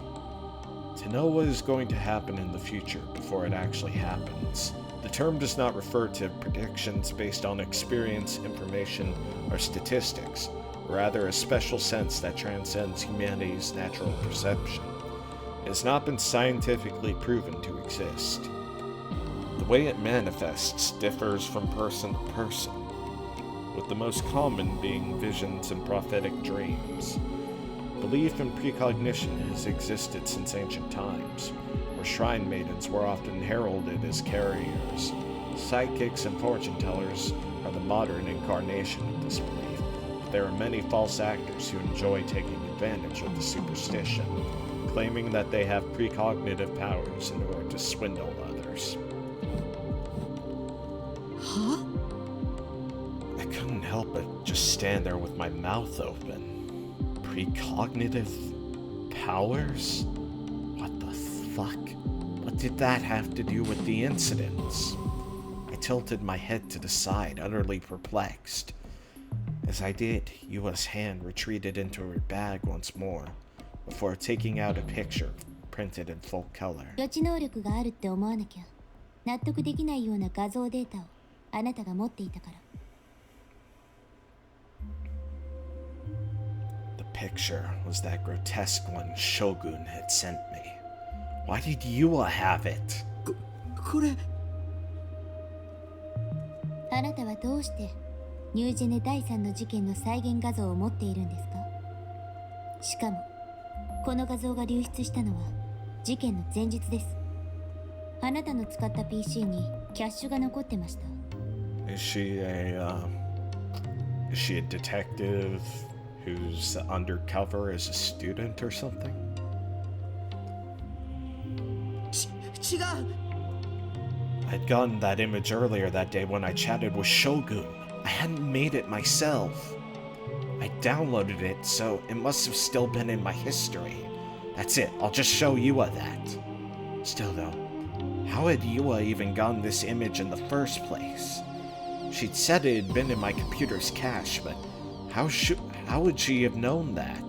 To know what is going to happen in the future before it actually happens. The term does not refer to predictions based on experience, information, or statistics, rather a special sense that transcends humanity's natural perception. It has not been scientifically proven to exist. The way it manifests differs from person to person, with the most common being visions and prophetic dreams. Belief in precognition has existed since ancient times, where shrine maidens were often heralded as carriers. Psychics and fortune tellers are the modern incarnation of this belief, but there are many false actors who enjoy taking advantage of the superstition, claiming that they have precognitive powers in order to swindle others. Huh? I couldn't help but just stand there with my mouth open. Precognitive powers? What the fuck? What did that have to do with the incidents? I tilted my head to the side, utterly perplexed. As I did, Yua's hand retreated into her bag once more, before taking out a picture printed in full color. 予知能力があるって思わなきゃ納得できないような画像データをあなたが持っていたから。The picture was that grotesque one Shogun had sent me. Why did Yua have it? これあなたはどうしてニュージェネ第3の事件の再現画像を持っているんですか？しかもこの画像が流出したのは事件の前日です。あなたの使った PC にキャッシュが残ってました。Is she a detective who's undercover as a student or something? 違う I'd gotten that image earlier that day when I chatted with Shogun. I hadn't made it myself. I downloaded it, so it must have still been in my history. That's it, I'll just show Yua that. Still though, how had Yua even gotten this image in the first place? She'd said it had been in my computer's cache, but how would she have known that?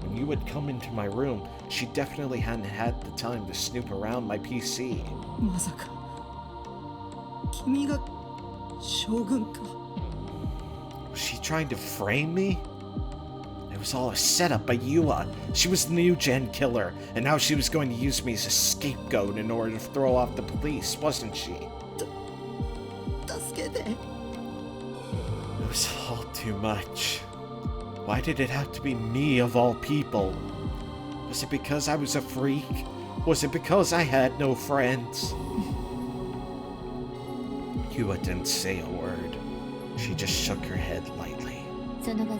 When you had come into my room, she definitely hadn't had the time to snoop around my PC. まさか君が将軍か Was she trying to frame me? It was all a setup by Yua. She was the new gen killer, and now she was going to use me as a scapegoat in order to throw off the police, wasn't she? 助けて It was all too much. Why did it have to be me of all people? Was it because I was a freak? Was it because I had no friends? Yua didn't say a word. She just shook her head lightly. その画像は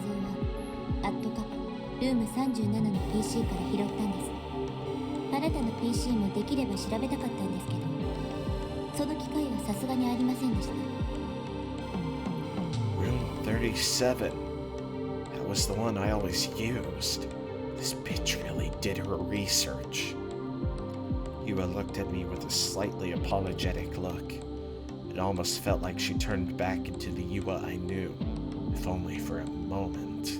アットカルーム37の PC から拾ったんです。あなたの PC もできれば調べたかったんですけど、その機会はさすがにありませんでした。Room 37. That was the one I always used. This bitch really did her research. Yua looked at me with a slightly apologetic look. It almost felt like she turned back into the Yua I knew, if only for a moment.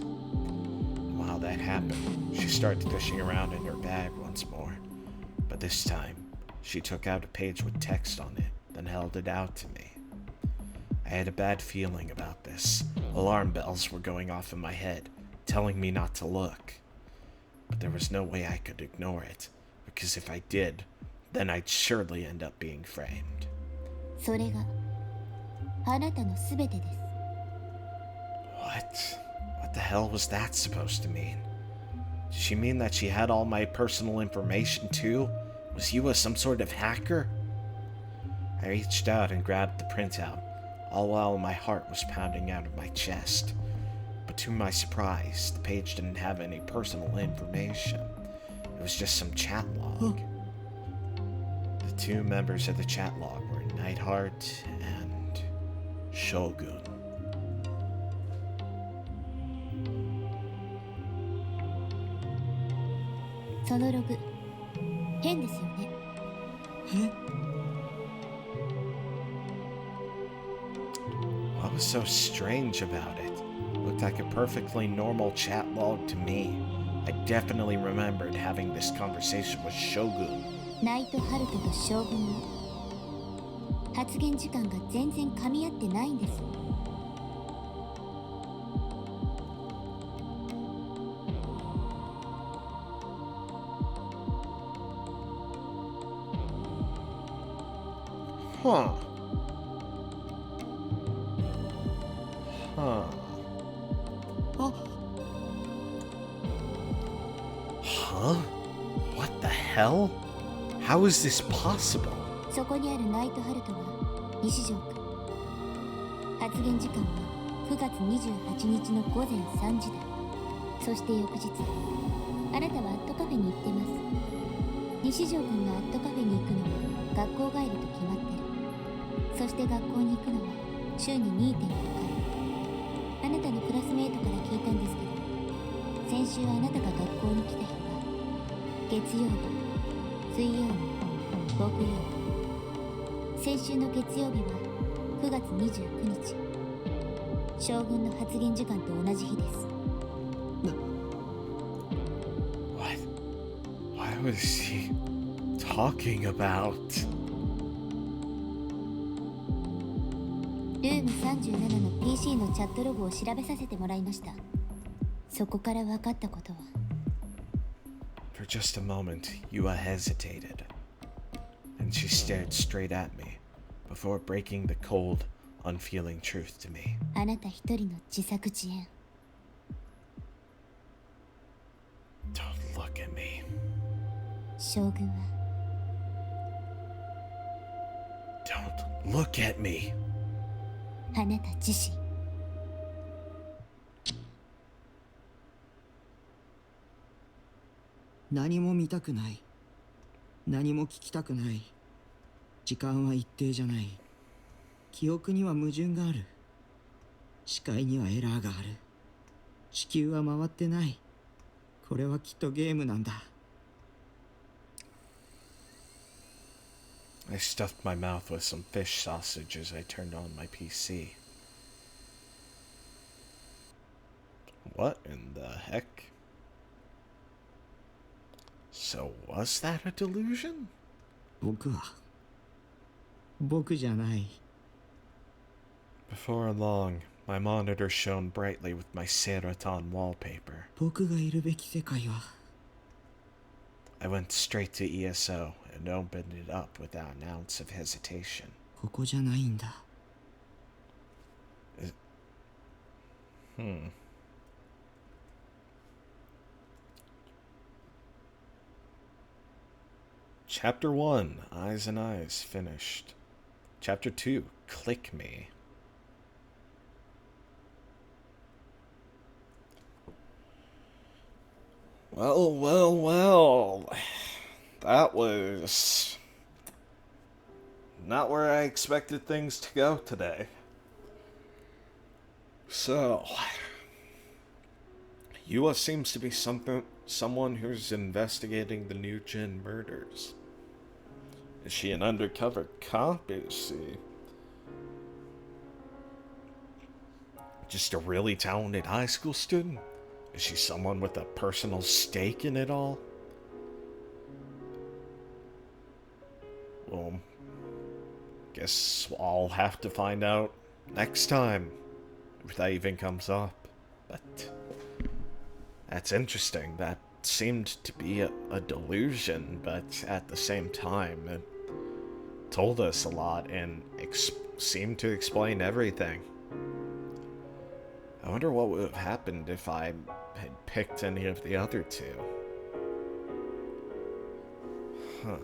While that happened, she started fishing around in her bag once more. But this time, she took out a page with text on it, then held it out to me. I had a bad feeling about this. Alarm bells were going off in my head, telling me not to look. But there was no way I could ignore it, because if I did, then I'd surely end up being framed. それがあなたのすべてです。 What? What the hell was that supposed to mean? Did she mean that she had all my personal information too? Was Yua some sort of hacker? I reached out and grabbed the printout, all while my heart was pounding out of my chest. But to my surprise, the page didn't have any personal information. It was just some chat log. The two members of the chat log were Nightheart and Shogun. そのログ変ですよね。What was so strange about it? Looked like a perfectly normal chat log to me. I definitely remembered having this conversation with Shogun. ナイトハルトと将軍の発言時間が全然噛み合ってないんです。 Huh. Huh. Huh? What the hell? How is this possible? そこにあるナイトハルトは西条区。発言時間は9月28日の午前3時だ。そして翌日あなたはアットカフェに行ってます。西条君がアットカフェに行くのは学校帰りと決まってる。そして学校に行くのは週に 2.5 回。あなたのクラスメイトから聞いたんですけど、先週あなたが学校に来た日は月曜日、水曜日、木曜日。先週の月曜日は9月29日。将軍の発言時間と同じ日です。 What? What was he talking about? ルーム37の PC のチャットログを調べさせてもらいました。そこから分かったことは、 For just a moment, Yua hesitated, and she stared straight at me before breaking the cold, unfeeling truth to me. あなた一人の自作自演。 Don't look at me. 将軍は Don't look at me. あなた自身。 何も見たくない。何も聞きたくない。時間は一定じゃない。記憶には矛盾がある。視界にはエラーがある。地球は回ってない。これはきっとゲームなんだ。 I stuffed my mouth with some fish sausage as I turned on my PC. What in the heck? So was that a delusion? 僕じゃない。 Before long, my monitor shone brightly with my SEIRAAAAAAAAAAA wallpaper. 僕がいるべき世界は I went straight to ESO and opened it up without an ounce of hesitation. ここじゃないんだ。 Chapter 1, Eyes and Eyes, finished. Chapter 2, Click Me. Well. That was not where I expected things to go today. So, Yua seems to be someone who's investigating the New Jin murders. Is she an undercover cop? Is she just a really talented high school student? Is she someone with a personal stake in it all? Well, guess I'll have to find out next time if that even comes up. But that's interesting. That seemed to be a delusion, but at the same time, it told us a lot and seemed to explain everything. I wonder what would have happened if I had picked any of the other two. Huh.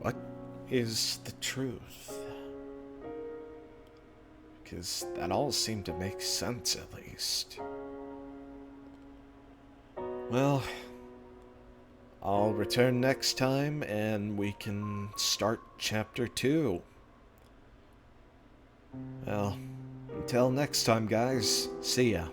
What is the truth? Because that all seemed to make sense, at least. Well, I'll return next time and we can start chapter 2. Well, until next time, guys, see ya.